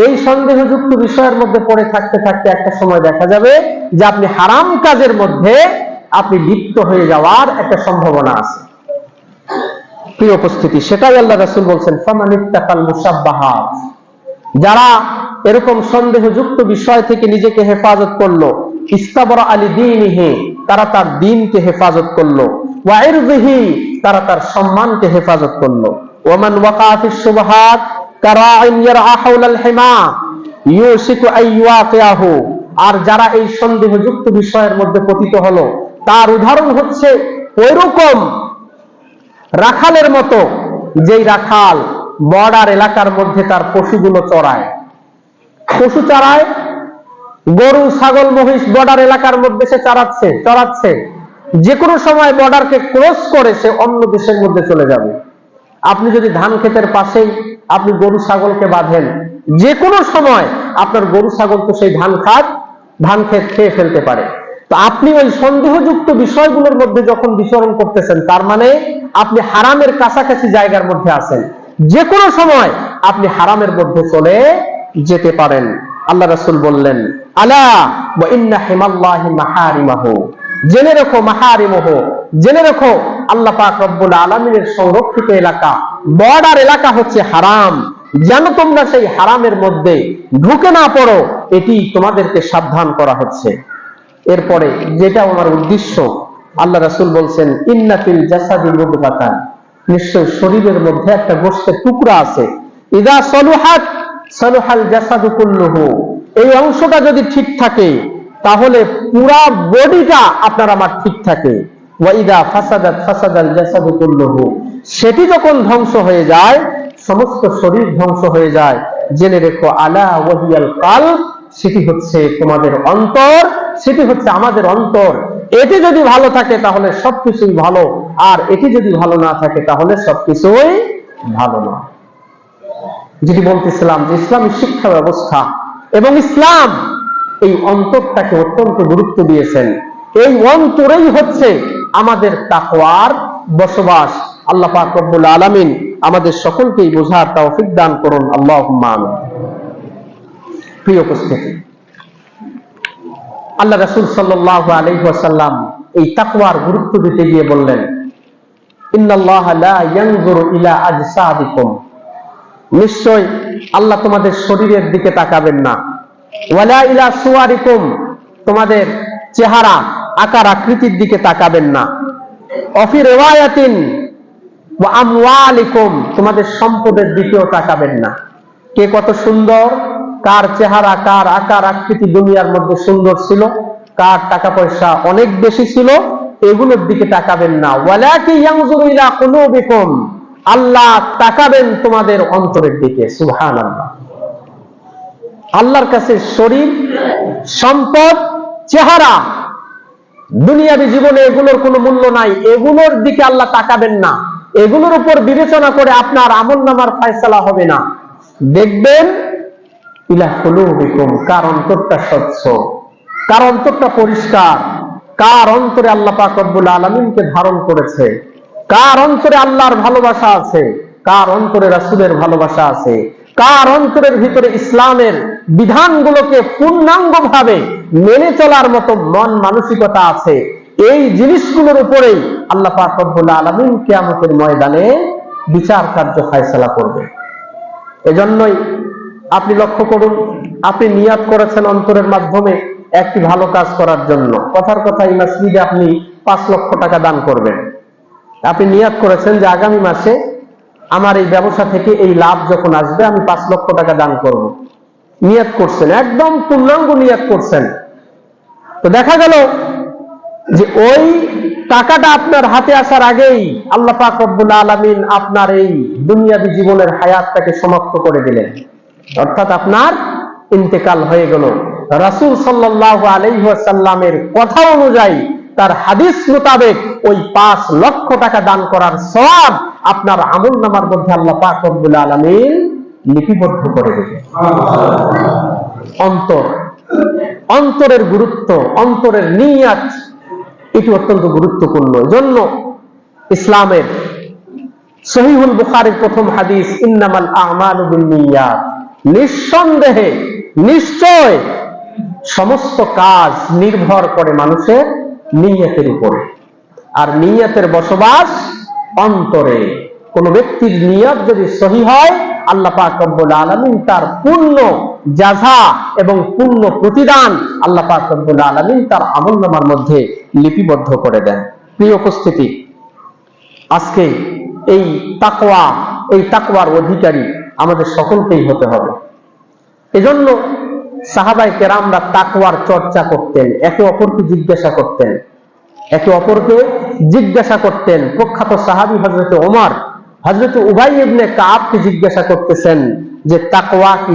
এই সন্দেহযুক্ত বিষয়ের মধ্যে পড়ে থাকতে থাকতে একটা সময় দেখা যাবে যে আপনি হারাম কাজের মধ্যে আপনি লিপ্ত হয়ে যাওয়ার একটা সম্ভাবনা আছে। প্রিয় উপস্থিতি, সেটাই আল্লাহ রাসূল বলছেন, ফামানিত্তাকাল মুসাব্বাহাত, যারা এরকম সন্দেহযুক্ত বিষয় থেকে নিজেকে হেফাজত করলো, ইস্তাবরা আলি দীনিহি, তারা তার দ্বীনকে হেফাজত করলো, ওয়া ইরদিহি, তারা তার সম্মানকে হেফাজত করলো, ওয়ামান ওয়াকা ফিশ শুবহাত কারাইন ইয়ারআ হাওলাল হিমা ইউশিকু আইয়াকিয়াহু, আর যারা এই সন্দেহযুক্ত বিষয়ের মধ্যে পতিত হলো, তার উদাহরণ হচ্ছে ওইরকম রাখালের মতো, যেই রাখাল বর্ডার এলাকার মধ্যে তার পশুগুলো চড়ায়, পশু চড়ায়, গরু ছাগল মহিষ বর্ডার এলাকার মধ্যে সে চড়াচ্ছে, যে কোনো সময় বর্ডারকে ক্রস করে সে অন্য দেশের মধ্যে চলে যাবে। আপনি যদি ধান ক্ষেতের পাশেই আপনি গরু ছাগলকে বাঁধেন, যে কোনো সময় আপনার গরু ছাগল তো সেই ধান ক্ষেত খেয়ে ফেলতে পারে। তো আপনি ওই সন্দেহযুক্ত বিষয়গুলোর মধ্যে যখন বিচরণ করতেছেন, তার মানে আপনি হারামের কাছাকাছি জায়গার মধ্যে আছেন, যে কোনো সময় আপনি হারামের মধ্যে চলে যেতে পারেন। আল্লাহ রাসূল বললেন, আলা ওয়া ইন্না হিমাল্লাহি মাহারিমাহু, জেনে রাখো, মাহারিমাহু, জেনে রাখো আল্লাহ পাক রব্বুল আলামিনের সংরক্ষিত এলাকা, বর্ডার এলাকা হচ্ছে হারাম, যেন তোমরা সেই হারামের মধ্যে ঢুকে না পড়ো, এটি তোমাদেরকে সাবধান করা হচ্ছে। এরপরে যেটা আমার উদ্দেশ্য, আল্লাহ রাসূল বলছেন, ইন্না ফিল জাসাদি মুদগাতান, নিশ্চয় শরীরের মধ্যে একটা গোশতের টুকরা আছে, ইযা সলুহাত সলুহাল জাসাদু কুল্লুহু, এই অংশটা যদি ঠিক থাকে তাহলে পুরা বডিটা আপনার আমার ঠিক থাকে, ওয়া ইযা ফাসাদাত ফাসাদাল জাসাদু কুল্লুহু, সেটি যখন ধ্বংস হয়ে যায় সমস্ত শরীর ধ্বংস হয়ে যায়। জেনে রেখো, আলা ওয়াহিয়াল কলব, সেটি হচ্ছে তোমাদের অন্তর, সেটি হচ্ছে আমাদের অন্তর। এটি যদি ভালো থাকে তাহলে সবকিছুই ভালো, আর এটি যদি ভালো না থাকে তাহলে সবকিছুই ভালো না। যেটি বলতেছিলাম যে ইসলামী শিক্ষা ব্যবস্থা এবং ইসলাম এই অন্তরটাকে অত্যন্ত গুরুত্ব দিয়েছেন। এই অন্তরেই হচ্ছে আমাদের তাকওয়ার বসবাস। আল্লাহ পাক রব্বুল আলামিন আমাদের সকলকেই বোঝার তৌফিক দান করুন, আল্লাহুম্মা আমিন। প্রিয় উপস্থিতি, আল্লাহ রাসূল সাল্লাল্লাহু আলাইহি ওয়াসাল্লাম এই তাকওয়ার গুরুত্ব দিতে গিয়ে বললেন, ইন্নাল্লাহা লা ইয়ানজুরু ইলা আজসাদিকুম, নিশ্চয় আল্লাহ তোমাদের শরীরের দিকে তাকাবেন না, ওয়ালা ইলা সুওয়ারিকুম, তোমাদের চেহারা আকার আকৃতির দিকে তাকাবেন না, অফি রিওয়ায়াতিন ওয়া আমওয়ালিকুম, তোমাদের সম্পদের দিকেও তাকাবেন না। কে কত সুন্দর, কার চেহারা কার আকার আকৃতি দুনিয়ার মধ্যে সুন্দর ছিল, কার টাকা পয়সা অনেক বেশি ছিল, এগুলোর দিকে তাকাবেন না। ওয়ালাকিন ইয়ানজুরু ইলা কুলুবিকুম, আল্লাহ তাকাবেন তোমাদের অন্তরের দিকে। সুবহানাল্লাহ। আল্লাহর কাছে শরীর, সম্পদ, চেহারা, দুনিয়াবী জীবনে এগুলোর কোনো মূল্য নাই, এগুলোর দিকে আল্লাহ তাকাবেন না, এগুলোর উপর বিবেচনা করে আপনার আমলনামার ফয়সালা হবে না। দেখবেন ইলা কুলুবিকুম, কার অন্তরটা স্বচ্ছ, কার অন্তরটা পরিষ্কার, কার অন্তরে আল্লাহ পাক রব্বুল আলামিনকে ধারণ করেছে, কার অন্তরে আল্লাহর ভালোবাসা আছে, কার অন্তরে রাসূলের ভালোবাসা আছে, কার অন্তরের ভিতরে ইসলামের বিধানগুলোকে পূর্ণাঙ্গভাবে মেনে চলার মতো মন মানসিকতা আছে। এই জিনিসগুলোর উপরেই আল্লাহ পাক রব্বুল আলামিন কিয়ামতের ময়দানে বিচার কার্য ফয়সালা করবে। এজন্যই আপনি লক্ষ্য করুন, আপনি নিয়াত করেছেন অন্তরের মাধ্যমে একটি ভালো কাজ করার জন্য, কথার কথা এই মসজিদে আপনি 5 লক্ষ টাকা দান করবেন। আপনি নিয়াত করেছেন যে আগামী মাসে আমার এই ব্যবসা থেকে এই লাভ যখন আসবে আমি 5 লক্ষ টাকা দান করব। নিয়ত করছেন, একদম পূর্ণাঙ্গ নিয়ত করছেন। তো দেখা গেল যে ওই টাকাটা আপনার হাতে আসার আগেই আল্লাহ পাক রব্বুল আলামিন আপনার এই দুনিয়াবী জীবনের হায়াতটাকে সমাপ্ত করে দিলেন, অর্থাৎ আপনার ইন্তেকাল হয়ে গেল। রাসূল সাল্লাল্লাহু আলাইহি ওয়াসাল্লামের কথা অনুযায়ী, তার হাদিস মোতাবেক ওই 5 লক্ষ টাকা দান করার সওয়াব আপনার আমলনামার মধ্যে আল্লাহ পাক রব্বুল আলামিন লিপিবদ্ধ করে দেবেন। অন্তরের গুরুত্ব, অন্তরের নিয়ত, এটি অত্যন্ত গুরুত্বপূর্ণ। এজন্য ইসলামের সহিহুল বুখারীর প্রথম হাদিস, ইন্নামাল আমালু বিন্নিয়াত, নিঃসন্দেহে, নিশ্চয় সমস্ত কাজ নির্ভর করে মানুষের নিয়তের উপরে। আর নিয়তের বসবাস অন্তরে। কোন ব্যক্তির নিয়ত যদি সহি হয়, আল্লাহ পাক রব্বুল আলামিন তার পূর্ণ জাযা এবং পূর্ণ প্রতিদান আল্লাহ পাক রব্বুল আলামিন তার আমলনামার মধ্যে লিপিবদ্ধ করে দেন। প্রিয় উপস্থিতি, আজকে এই তাকওয়ার অধিকারী আমাদের সকলকেই হতে হবে। এজন্য সাহাবায়ে কেরামরা তাকওয়ার চর্চা করতেন, একে অপরকে জিজ্ঞাসা করতেন। প্রখ্যাত সাহাবী হযরত ওমর হযরত উবাই ইবনে কাবকে জিজ্ঞাসা করতেছেন যে তাকওয়া কি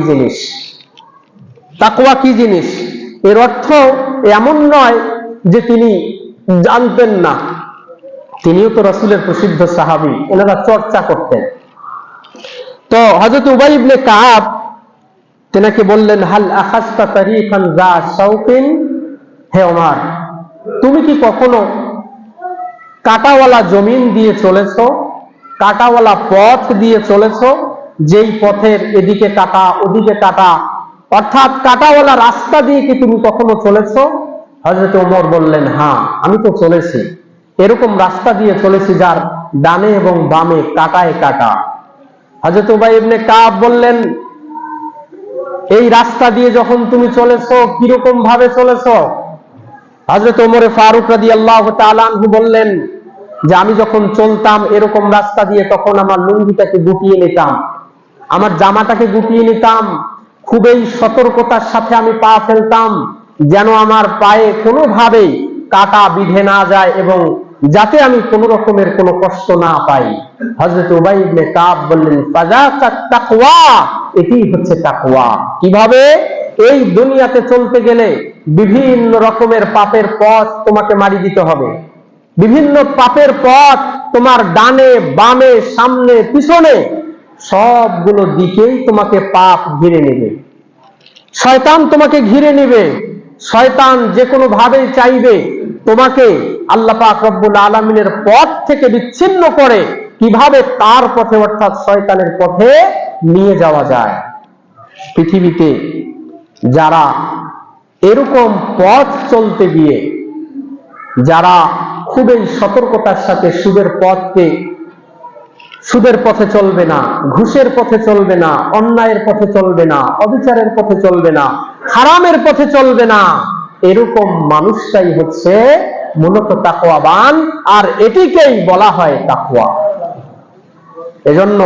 জিনিস। এর অর্থ এমন নয় যে তিনি জানতেন না, তিনিও তো রাসূলের প্রসিদ্ধ সাহাবী, ওনারা চর্চা করতেন। তো হযরত উবাই ইবনে কাব তেনাকে বললেন, হাল আখাযতা তারিকান যা শাওকিন, হে ওমর, তুমি কি কখনো কাঁটাওয়ালা জমিন দিয়ে চলেছো, কাঁটাওয়ালা পথ দিয়ে চলেছো, যেই পথের এদিকে কাঁটা ওদিকে কাঁটা, অর্থাৎ কাঁটাওয়ালা রাস্তা দিয়ে কি তুমি কখনো চলেছো? হযরত ওমর বললেন, হ্যাঁ, আমি তো চলেছি, এরকম রাস্তা দিয়ে চলেছি যার ডানে এবং বামে কাঁটায় কাঁটা। হযরত উবাই ইবনে কাব বললেন, এই রাস্তা দিয়ে যখন তুমি চলেছো কিরকম ভাবে চলেছো? হযরত ওমর ফারুক রাদিয়াল্লাহু তাআলা আনহু বললেন যে আমি যখন চলতাম এরকম রাস্তা দিয়ে, তখন আমার লুঙ্গিটাকে গুটিয়ে নিতাম, আমার জামাটাকে গুটিয়ে নিতাম, খুবই সতর্কতার সাথে আমি পা ফেলতাম, যেন আমার পায়ে কোনোভাবেই কাঁটা বিঁধে না যায় এবং যাতে আমি কোনো রকমের কোনো কষ্ট না পাই। হযরত উবাই ইবনে কাব বললেন, ফাযাকাত তাকওয়া, এটি হচ্ছে তাকওয়া। কিভাবে? এই দুনিয়াতে চলতে গেলে বিভিন্ন রকমের পাপের পথ তোমাকে মারি দিতে হবে, বিভিন্ন পাপের পথ তোমার ডানে বামে সামনে পিছনে সবগুলো দিকেই তোমাকে পাপ ঘিরে নেবে, শয়তান তোমাকে ঘিরে নেবে। শয়তান যে কোনো ভাবে চাইবে তোমাকে আল্লাহ পাক রব্বুল আলামিনের পথ থেকে বিচ্ছিন্ন করে কিভাবে তার পথে অর্থাৎ শয়তানের পথে নিয়ে যাওয়া যায়। পৃথিবীতে যারা এরকম পথ চলতে গিয়ে, যারা খুবই সতর্কতার সাথে সুদের পথে চলবে না, ঘুষের পথে চলবে না, অন্যায়ের পথে চলবে না, অবিচারের পথে চলবে না, হারামের পথে চলবে না, এরকম মানুষটাই হচ্ছে মূলত তাকওয়াবান, আর এটিকেই বলা হয় তাকওয়া। এজন্য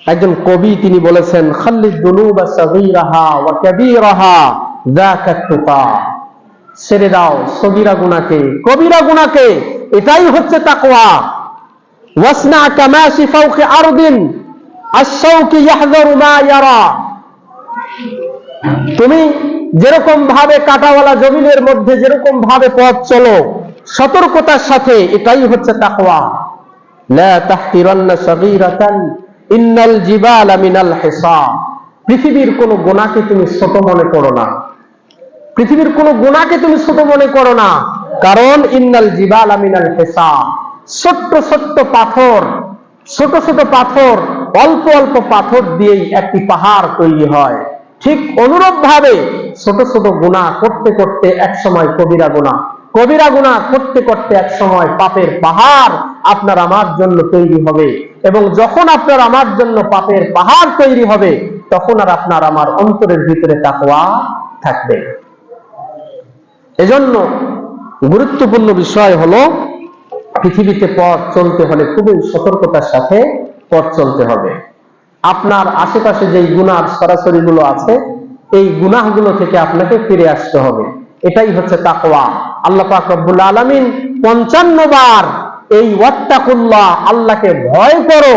একজন কবি তিনি বলেছেন, খাল্লিদ দুনুবা সাগীরাহা ওয়া কাবীরাহা যাকাত তুকা, ছেড়ে দাও সগীরা গুনাহকে, কবিরা গুনাহকে, এটাই হচ্ছে তাকওয়া। ওয়াসনা কামাশি ফাওকা আরদিন আশ-শাওকি ইয়াহযারু মা ইয়ারা, তুমি যেরকম ভাবে কাঁটাওয়ালা জমিনের মধ্যে যেরকম ভাবে পথ চলো সতর্কতার সাথে, এটাই হচ্ছে তাকওয়া। লা তাহকিরান্না সাগীরাতান ইন্নাল জিবালা মিনাল হিসা, পৃথিবীর কোন গুনাহকে তুমি ছোট মনে করো না, পৃথিবীর কোন গুনাহকে তুমি ছোট মনে করো না, কারণ ইন্নাল জিবালা মিনাল হিসা, ছোট্ট ছোট্ট পাথর, অল্প অল্প পাথর দিয়েই একটি পাহাড় তৈরি হয়। ঠিক অনুরূপ ভাবে ছোট ছোট গুনাহ করতে করতে একসময় কবিরা গুনাহ করতে করতে একসময় পাপের পাহাড় আপনার আমার জন্য তৈরি হবে, এবং যখন আপনার আমার জন্য পাপের পাহাড় তৈরি হবে তখন আর আপনার আমার অন্তরের ভিতরে তাকওয়া থাকবে। এজন্য গুরুত্বপূর্ণ বিষয় হলো পৃথিবীতে পথ চলতে হলে খুবই সতর্কতার সাথে পথ চলতে হবে। আপনার আশেপাশে যেই গুনাহ সরাসরি গুলো আছে, এই গুনাহগুলো থেকে আপনাকে ফিরে আসতে হবে। এটাই হচ্ছে তাকওয়া। আল্লাহ পাক রব্বুল আলামিন 55 বার এই ওয়াত্তাকুল্লাহ, আল্লাহকে ভয় করো,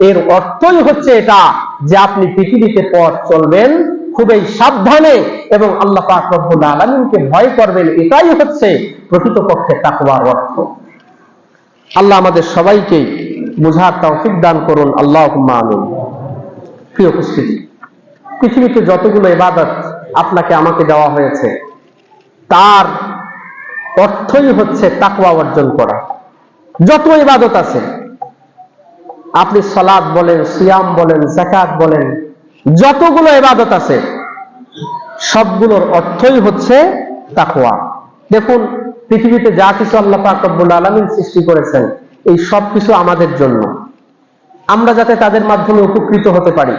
এর অর্থই হচ্ছে এটা যে আপনি পৃথিবীতে পথ চলবেন খুবই সাবধানে এবং আল্লাহ পাক রব্বুল আলামিনকে ভয় করবেন। এটাই হচ্ছে প্রকৃতপক্ষে তাকওয়ার অর্থ। আল্লাহ আমাদের সবাইকে বুঝার তৌফিক দান করুন, আল্লাহুম্মা আমিন। প্রিয় উপস্থিতি, পৃথিবীতে যতগুলো ইবাদত আপনাকে আমাকে দেওয়া হয়েছে, তার অর্থই হচ্ছে তাকওয়া অর্জন করা। যত ইবাদত আছে, আপনি সালাত বলেন, সিয়াম বলেন, যাকাত বলেন, যতগুলো ইবাদত আছে সবগুলোর অর্থই হচ্ছে তাকওয়া। দেখুন, পৃথিবীতে যা কিছু আল্লাহ পাক রব্বুল আলামিন সৃষ্টি করেছেন, এই সব কিছু আমাদের জন্য, আমরা যাতে তাদের মাধ্যমে উপকৃত হতে পারি,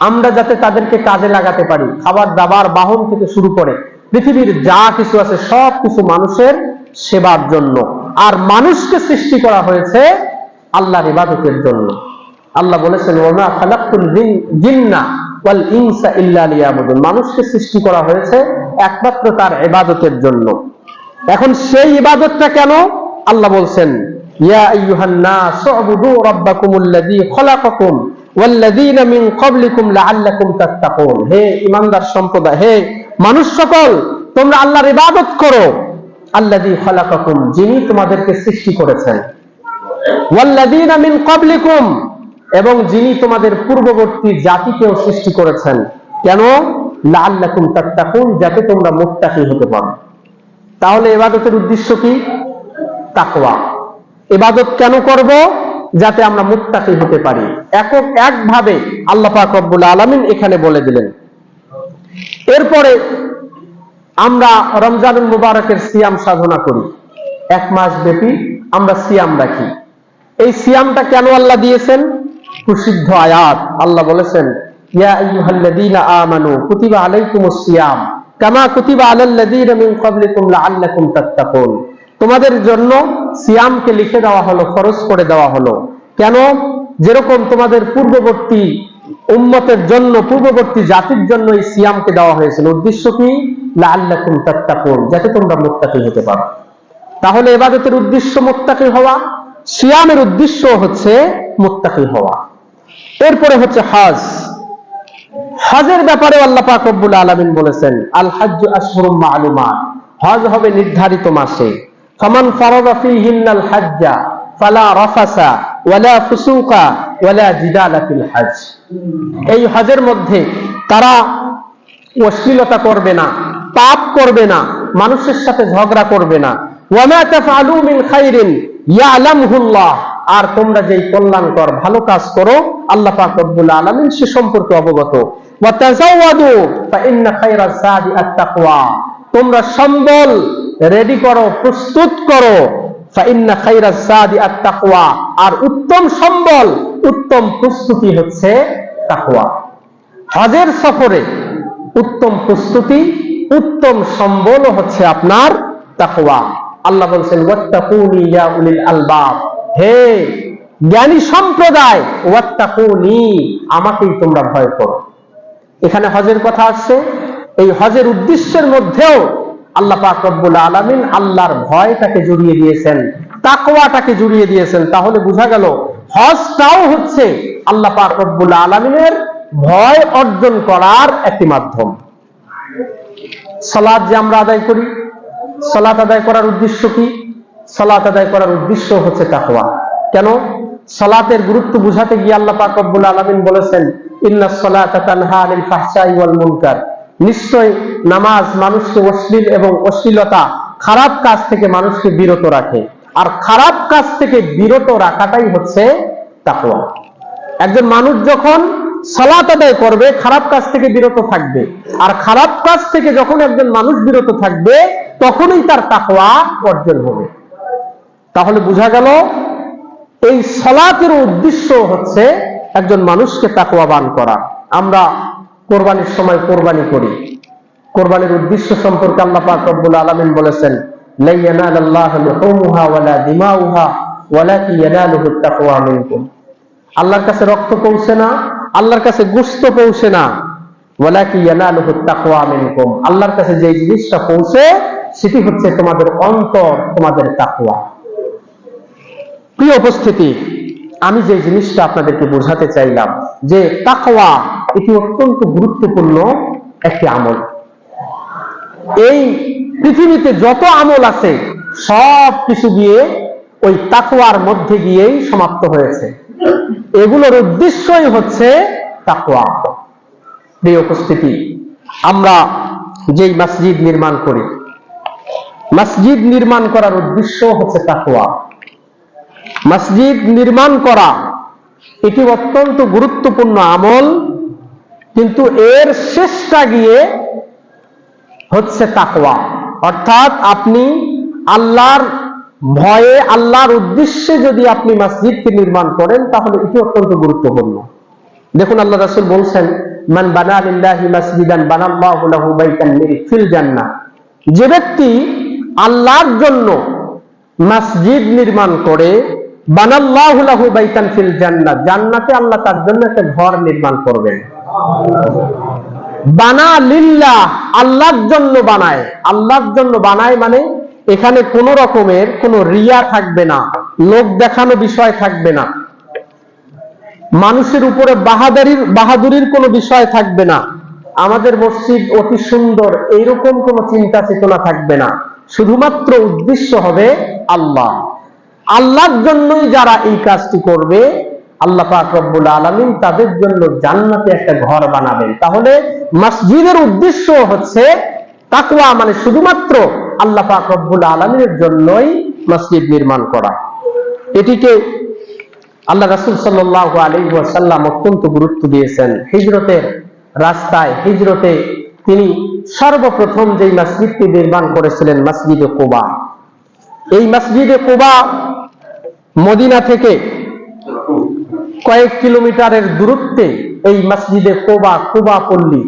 আমরা যাতে তাদেরকে কাজে লাগাতে পারি। খাবার দাবার, বাহন থেকে শুরু করে পৃথিবীর যা কিছু আছে সব কিছু মানুষের সেবার জন্য। আর মানুষকে সৃষ্টি করা হয়েছে আল্লাহর ইবাদতের জন্য। আল্লাহ বলেছেন, ওয়া খালাকতুল জিন্না ওয়াল ইনসা ইল্লা লিয়াবুদুন, মানুষকে সৃষ্টি করা হয়েছে একমাত্র তার ইবাদতের জন্য। এখন সেই ইবাদতটা কেন? আল্লাহ বলছেন, ইয়া আইয়ুহান নাস উবুদু রাব্বাকুমুল্লাযী খালাকাকুম ওয়াল্লাযীনা মিন ক্বাবলিকুম লাআল্লাকুম তাত্তাকুন। হে ঈমানদার সম্প্রদায়, হে মানুষ সকল, তোমরা আল্লাহর ইবাদত করো। আল্লাযী খালাকাকুম, যিনি তোমাদেরকে সৃষ্টি করেছেন, ওয়াল্লাযীনা মিন ক্বাবলিকুম, এবং যিনি তোমাদের পূর্ববর্তী জাতিকেও সৃষ্টি করেছেন। কেন? লাআল্লাকুম তাত্তাকুন, যাতে তোমরা মুত্তাকী হতে পারো। তাহলে ইবাদতের উদ্দেশ্য কি? তাকওয়া। ইবাদত কেন করব? যাতে আমরা মুত্তাকী হতে পারি। একভাবে আল্লাহ পাক রব্বুল আলামিন এখানে বলে দিলেন। এরপরে আমরা রমজানুল মুবারকের সিয়াম সাধনা করি, 1 মাস ব্যাপী আমরা সিয়াম রাখি। এই সিয়ামটা কেন আল্লাহ দিয়েছেন? প্রসিদ্ধ আয়াত, আল্লাহ বলেছেন, ইয়া আইয়ুহাল্লাযীনা আমানু কুতিবা আলাইকুমুস সিয়াম কামা কুতিবা আলাল্লাযীনা মিন ক্বাবলিকুম লাআল্লাকুম তাত্তাকুন। তোমাদের জন্য সিয়ামকে লিখে দেওয়া হলো, ফরজ করে দেওয়া হলো। কেন? যেরকম তোমাদের পূর্ববর্তী উম্মতের জন্য, পূর্ববর্তী জাতির জন্য এই সিয়ামকে দেওয়া হয়েছিল। উদ্দেশ্য কি? লাআল্লাকুম তাত্তাকুন, যাতে তোমরা মুত্তাকী হতে পারো। তাহলে ইবাদতের উদ্দেশ্য মুত্তাকী হওয়া, সিয়ামের উদ্দেশ্য হচ্ছে মুত্তাকী হওয়া। এরপরে হচ্ছে হজ। হজের ব্যাপারে আল্লাহ পাক রব্বুল আলামিন বলেছেন, আল হাজ্জু আশহুরুম মা'লুমাত, হজ হবে নির্ধারিত মাসে। ফামান ফারাদা ফীহিন্নাল হাজ্জা ফালা রাফাসা ওয়ালা ফুসুকা ওয়ালা জিদালা ফিল হজ। এই হজের মধ্যে তারা অশ্লীলতা করবে না, পাপ করবে না, মানুষের সাথে ঝগড়া করবে না। ওয়ামা তাফআলু মিন খাইরিন ইয়ালামুহুল্লাহ, আর তোমরা যেই কল্যাণকর ভালো কাজ করো আল্লাহ পাক রব্বুল আলামিন সে সম্পর্কে অবগত। ওয়া তাযাওয়াদু ফা ইন্না খায়রাজ যাদি আত-তাকওয়া, তোমরা সম্বল রেডি করো, প্রস্তুত করো। ফা ইন্না খায়রাজ যাদি আত-তাকওয়া, আর উত্তম সম্বল, উত্তম প্রস্তুতি হচ্ছে তাকওয়া। হজের সফরে উত্তম প্রস্তুতি, উত্তম সম্বল হচ্ছে আপনার তাকওয়া। আল্লাহ বলছেন, ওয়াত্তাকুনি ইয়া উলিল আলবাব, হে জ্ঞানী সম্প্রদায়, ওয়াত্তাকুনি, আমাকেই তোমরা ভয় করো। এখানে হজের কথা আসছে। এই হজের উদ্দেশ্যের মধ্যেও আল্লাহ পাক রব্বুল আলামিন আল্লাহর ভয়টাকে জড়িয়ে দিয়েছেন, তাকওয়াটাকে জড়িয়ে দিয়েছেন। তাহলে বোঝা গেল হজটাও হচ্ছে আল্লাহ পাক রব্বুল আলামিনের ভয় অর্জন করার একটি মাধ্যম। সালাত যে আমরা আদায় করি, সালাত আদায় করার উদ্দেশ্য কি? সালাত আদায় করার উদ্দেশ্য হচ্ছে তাকওয়া। কেন? সালাতের গুরুত্ব বুঝাতে গিয়ে আল্লাহ পাক রব্বুল আলামিন বলেছেন, ইন্নাস সালাতা তানহা আনিল ফাহশাই ওয়াল মুনকার, নিশ্চয় নামাজ মানুষকে অশ্লীল এবং অশ্লীলতা, খারাপ কাজ থেকে মানুষকে বিরত রাখে। আর খারাপ কাজ থেকে বিরত রাখাটাই হচ্ছে তাকওয়া। একজন মানুষ যখন সালাত আদায় করবে, খারাপ কাজ থেকে বিরত থাকবে, আর খারাপ কাজ থেকে যখন একজন মানুষ বিরত থাকবে তখনই তার তাকওয়া অর্জন হবে। তাহলে বোঝা গেল এই সালাতের উদ্দেশ্য হচ্ছে একজন মানুষকে তাকওয়াবান করা। আমরা কোরবানির সময় কোরবানি করি, কোরবানির উদ্দেশ্য সম্পর্কে আল্লাহ পাক রব্বুল আলামিন বলেছেন, লা ইয়ানালাল্লাহু লুহুমুহা ওয়ালা দিমাউহা ওয়ালাকিন ইয়ানালুহুত তাকওয়া মিনকুম। আল্লাহর কাছে রক্ত পৌঁছে না, আল্লাহর কাছে গোশত পৌঁছে না, ওয়ালাকি ইয়ানালুহু তাকওয়া মিনকুম, আল্লাহর কাছে যে জিনিসটা পৌঁছে সেটি হচ্ছে তোমাদের অন্তর, তোমাদের তাকওয়া। প্রিয় উপস্থিতি, আমি যে জিনিসটা আপনাদেরকে বোঝাতে চাইলাম যে তাকওয়া এটি অত্যন্ত গুরুত্বপূর্ণ একটি আমল। এই পৃথিবীতে যত আমল আছে সব কিছু গিয়ে ওই তাকওয়ার মধ্যে গিয়েই সমাপ্ত হয়েছে। এগুলোর উদ্দেশ্যই হচ্ছে তাকওয়া। প্রিয় উপস্থিতি, আমরা যেই মসজিদ নির্মাণ করি, মসজিদ নির্মাণ করার উদ্দেশ্য হচ্ছে তাকওয়া। মসজিদ নির্মাণ করা এটি অত্যন্ত গুরুত্বপূর্ণ আমল, কিন্তু এর শেষটা গিয়ে হচ্ছে তাকওয়া। অর্থাৎ আপনি আল্লাহর ভয়ে, আল্লাহর উদ্দেশ্যে যদি আপনি মসজিদকে নির্মাণ করেন তাহলে এটি অত্যন্ত গুরুত্বপূর্ণ। দেখুন আল্লাহ রাসূল বলছেন, মান বানা লিল্লাহি মাসজিদান বানাল্লাহু লাহু বাইতান ফিল জান্নাহ, যে ব্যক্তি আল্লাহর জন্য মসজিদ নির্মাণ করে, বানাল্লাহু লাহু বাইতান ফিল জান্নাহ, জান্নাতে আল্লাহ তার জন্য একটা ঘর নির্মাণ করবেন। বানা লিল্লাহ, আল্লাহর জন্য বানায়। আল্লাহর জন্য বানায় মানে এখানে কোন রকমের কোন রিয়া থাকবে না, লোক দেখানো বিষয় থাকবে না, মানুষের উপরে বাহাদুরির কোনো বিষয় থাকবে না, আমাদের মসজিদ অতি সুন্দর এইরকম কোন চিন্তা চেতনা থাকবে না। শুধুমাত্র উদ্দেশ্য হবে আল্লাহ। আল্লাহর জন্যই যারা এই কাজটি করবে, আল্লাহ পাক রব্বুল আলামিন তাদের জন্য জান্নাতে একটা ঘর বানাবেন। তাহলে মসজিদের উদ্দেশ্য হচ্ছে তাকওয়া, মানে শুধুমাত্র আল্লাহ পাক রব্বুল আলামিনের জন্যই মসজিদ নির্মাণ করা। এটিকে আল্লাহ রাসূল সাল্লাল্লাহু আলাইহি ওয়াসাল্লাম অত্যন্ত গুরুত্ব দিয়েছেন। হিজরতের রাস্তায়, হিজরতে তিনি সর্বপ্রথম যেই মসজিদটি নির্মাণ করেছিলেন, মসজিদে কুবা। এই মসজিদে কুবা মদিনা থেকে কয়েক কিলোমিটারের দূরত্বে এই মসজিদে কুবা, কুবা পল্লী,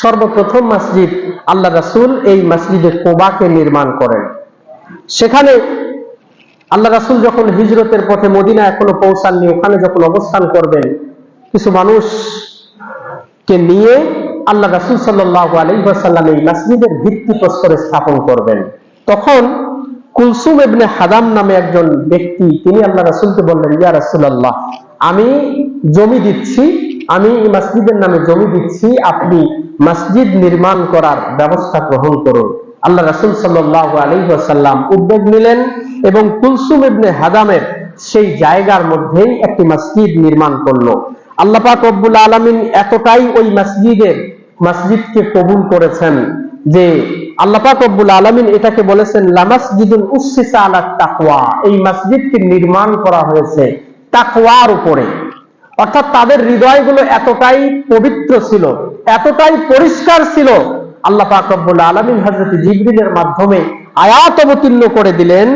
সর্বপ্রথম মসজিদ আল্লাহ রাসূল এই মসজিদে কুবাকে নির্মাণ করেন। সেখানে আল্লাহ রাসূল যখন হিজরতের পথে মদিনা এখনো পৌঁছাননি, ওখানে যখন অবস্থান করবেন, কিছু মানুষকে নিয়ে আল্লাহ রাসূল সাল্লাল্লাহু আলাইহি ওয়াসাল্লাম এই মসজিদের ভিত্তিপ্রস্তর স্থাপন করবেন। তখন কুলসুম ইবনে হাদাম নামে একজন ব্যক্তি, তিনি আল্লাহ রাসূলকে বললেন, ইয়া রাসূলুল্লাহ, আমি জমি দিচ্ছি, আমি এই মসজিদের নামে জমি দিচ্ছি, আপনি মসজিদ নির্মাণ করার ব্যবস্থা গ্রহণ করুন। আল্লাহ রাসূল সাল্লাল্লাহু আলাইহি ওয়াসাল্লাম উদ্যোগ নিলেন এবং কুলসুম ইবনে হাদামের সেই জায়গার মধ্যেই একটি মসজিদ নির্মাণ করলো। আল্লাহ পাক রব্বুল আলামিন এতটাই ওই মসজিদকে কবুল করেছেন যে আল্লাহ পাক রব্বুল আলামিন এটাকে বলেছেন লামাসজিদুন উসসিসা আলা তাকওয়া, এই মসজিদকে নির্মাণ করা হয়েছে তাকওয়ার উপরে। অর্থাৎ তাদের হৃদয়গুলো এতটাই পবিত্র ছিল, এতটাই পরিষ্কার ছিল, আল্লাহ পাক রব্বুল আলামিন হযরত জিবরিলের মাধ্যমে আয়াত অবতীর্ণ করে দিলেন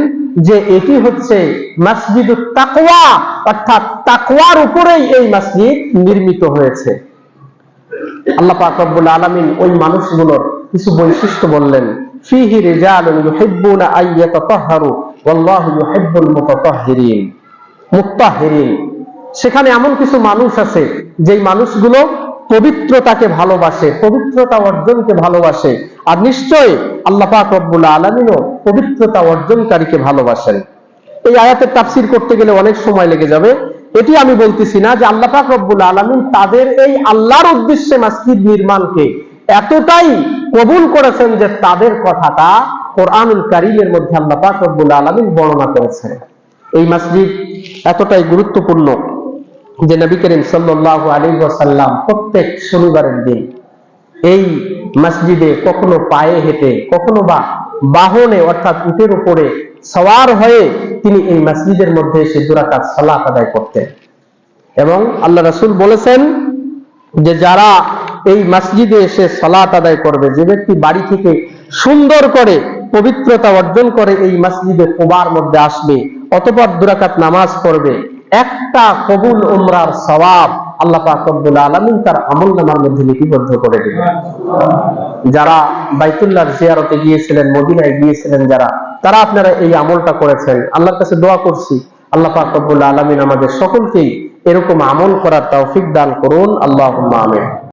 যে এটি হচ্ছে মসজিদুত তাকওয়া, অর্থাৎ তাকওয়ার উপরেই এই মসজিদ নির্মিত হয়েছে। আল্লাহ পাক রব্বুল আলামিন ওই মানুষগুলোর কিছু বৈশিষ্ট্য বললেন, ফিহি রিজালুন ইউহিব্বুনা আইয়াতাতাহহারু ওয়াল্লাহু ইউহিব্বুল মুতাহহিরিন। সেখানে এমন কিছু মানুষ আছে যেই মানুষগুলো পবিত্রতাকে ভালোবাসে, পবিত্রতা অর্জনকে ভালোবাসে, আর নিশ্চয় আল্লাহ পাক রব্বুল আলামিনও পবিত্রতা অর্জনকারীকে ভালোবাসেন। এই আয়াতের তাফসীর করতে গেলে অনেক সময় লেগে যাবে, এটি আমি বলতেছি না। যে আল্লাহ পাক রব্বুল আলামিন তাদের এই আল্লাহর উদ্দেশ্যে মসজিদ নির্মাণকে এতটাই কবুল করেছেন যে তাদের কথাটা কোরআনুল কারীমের মধ্যে আল্লাহ পাক রব্বুল আলামিন বর্ণনা করেছেন। এই মসজিদ এতটাই গুরুত্বপূর্ণ যে নবী করিম সাল্লাল্লাহু আলাইহি ওয়াসাল্লাম প্রত্যেক শনিবারের দিন এই মসজিদে কখনো পায়ে হেঁটে, কখনো বা বাহনে অর্থাৎ উটের উপরে সওয়ার হয়ে তিনি এই মসজিদের মধ্যে এসে 2 রাকাত সালাত আদায় করতেন। এবং আল্লাহ রাসূল বলেছেন যে যারা এই মসজিদে এসে সালাত আদায় করবে, যে ব্যক্তি বাড়ি থেকে সুন্দর করে পবিত্রতা অর্জন করে এই মসজিদে কুবার মধ্যে আসবে, অতঃপর 2 রাকাত নামাজ পড়বে, একটা কবুল উমরার সওয়াব আল্লাহ পাক রব্বুল আলামিন তার আমলনামার মধ্যে লিপিবদ্ধ করে দিবেন। যারা বাইতুল্লাহর জিয়ারতে গিয়েছিলেন, মদিনায় গিয়েছিলেন যারা, তারা আপনারা এই আমলটা করেছেন। আল্লাহর কাছে দোয়া করছি আল্লাহ পাক রব্বুল আলামিন আমাদের সকলকেই এরকম আমল করার তৌফিক দান করুন। আল্লাহুম্মা আমিন।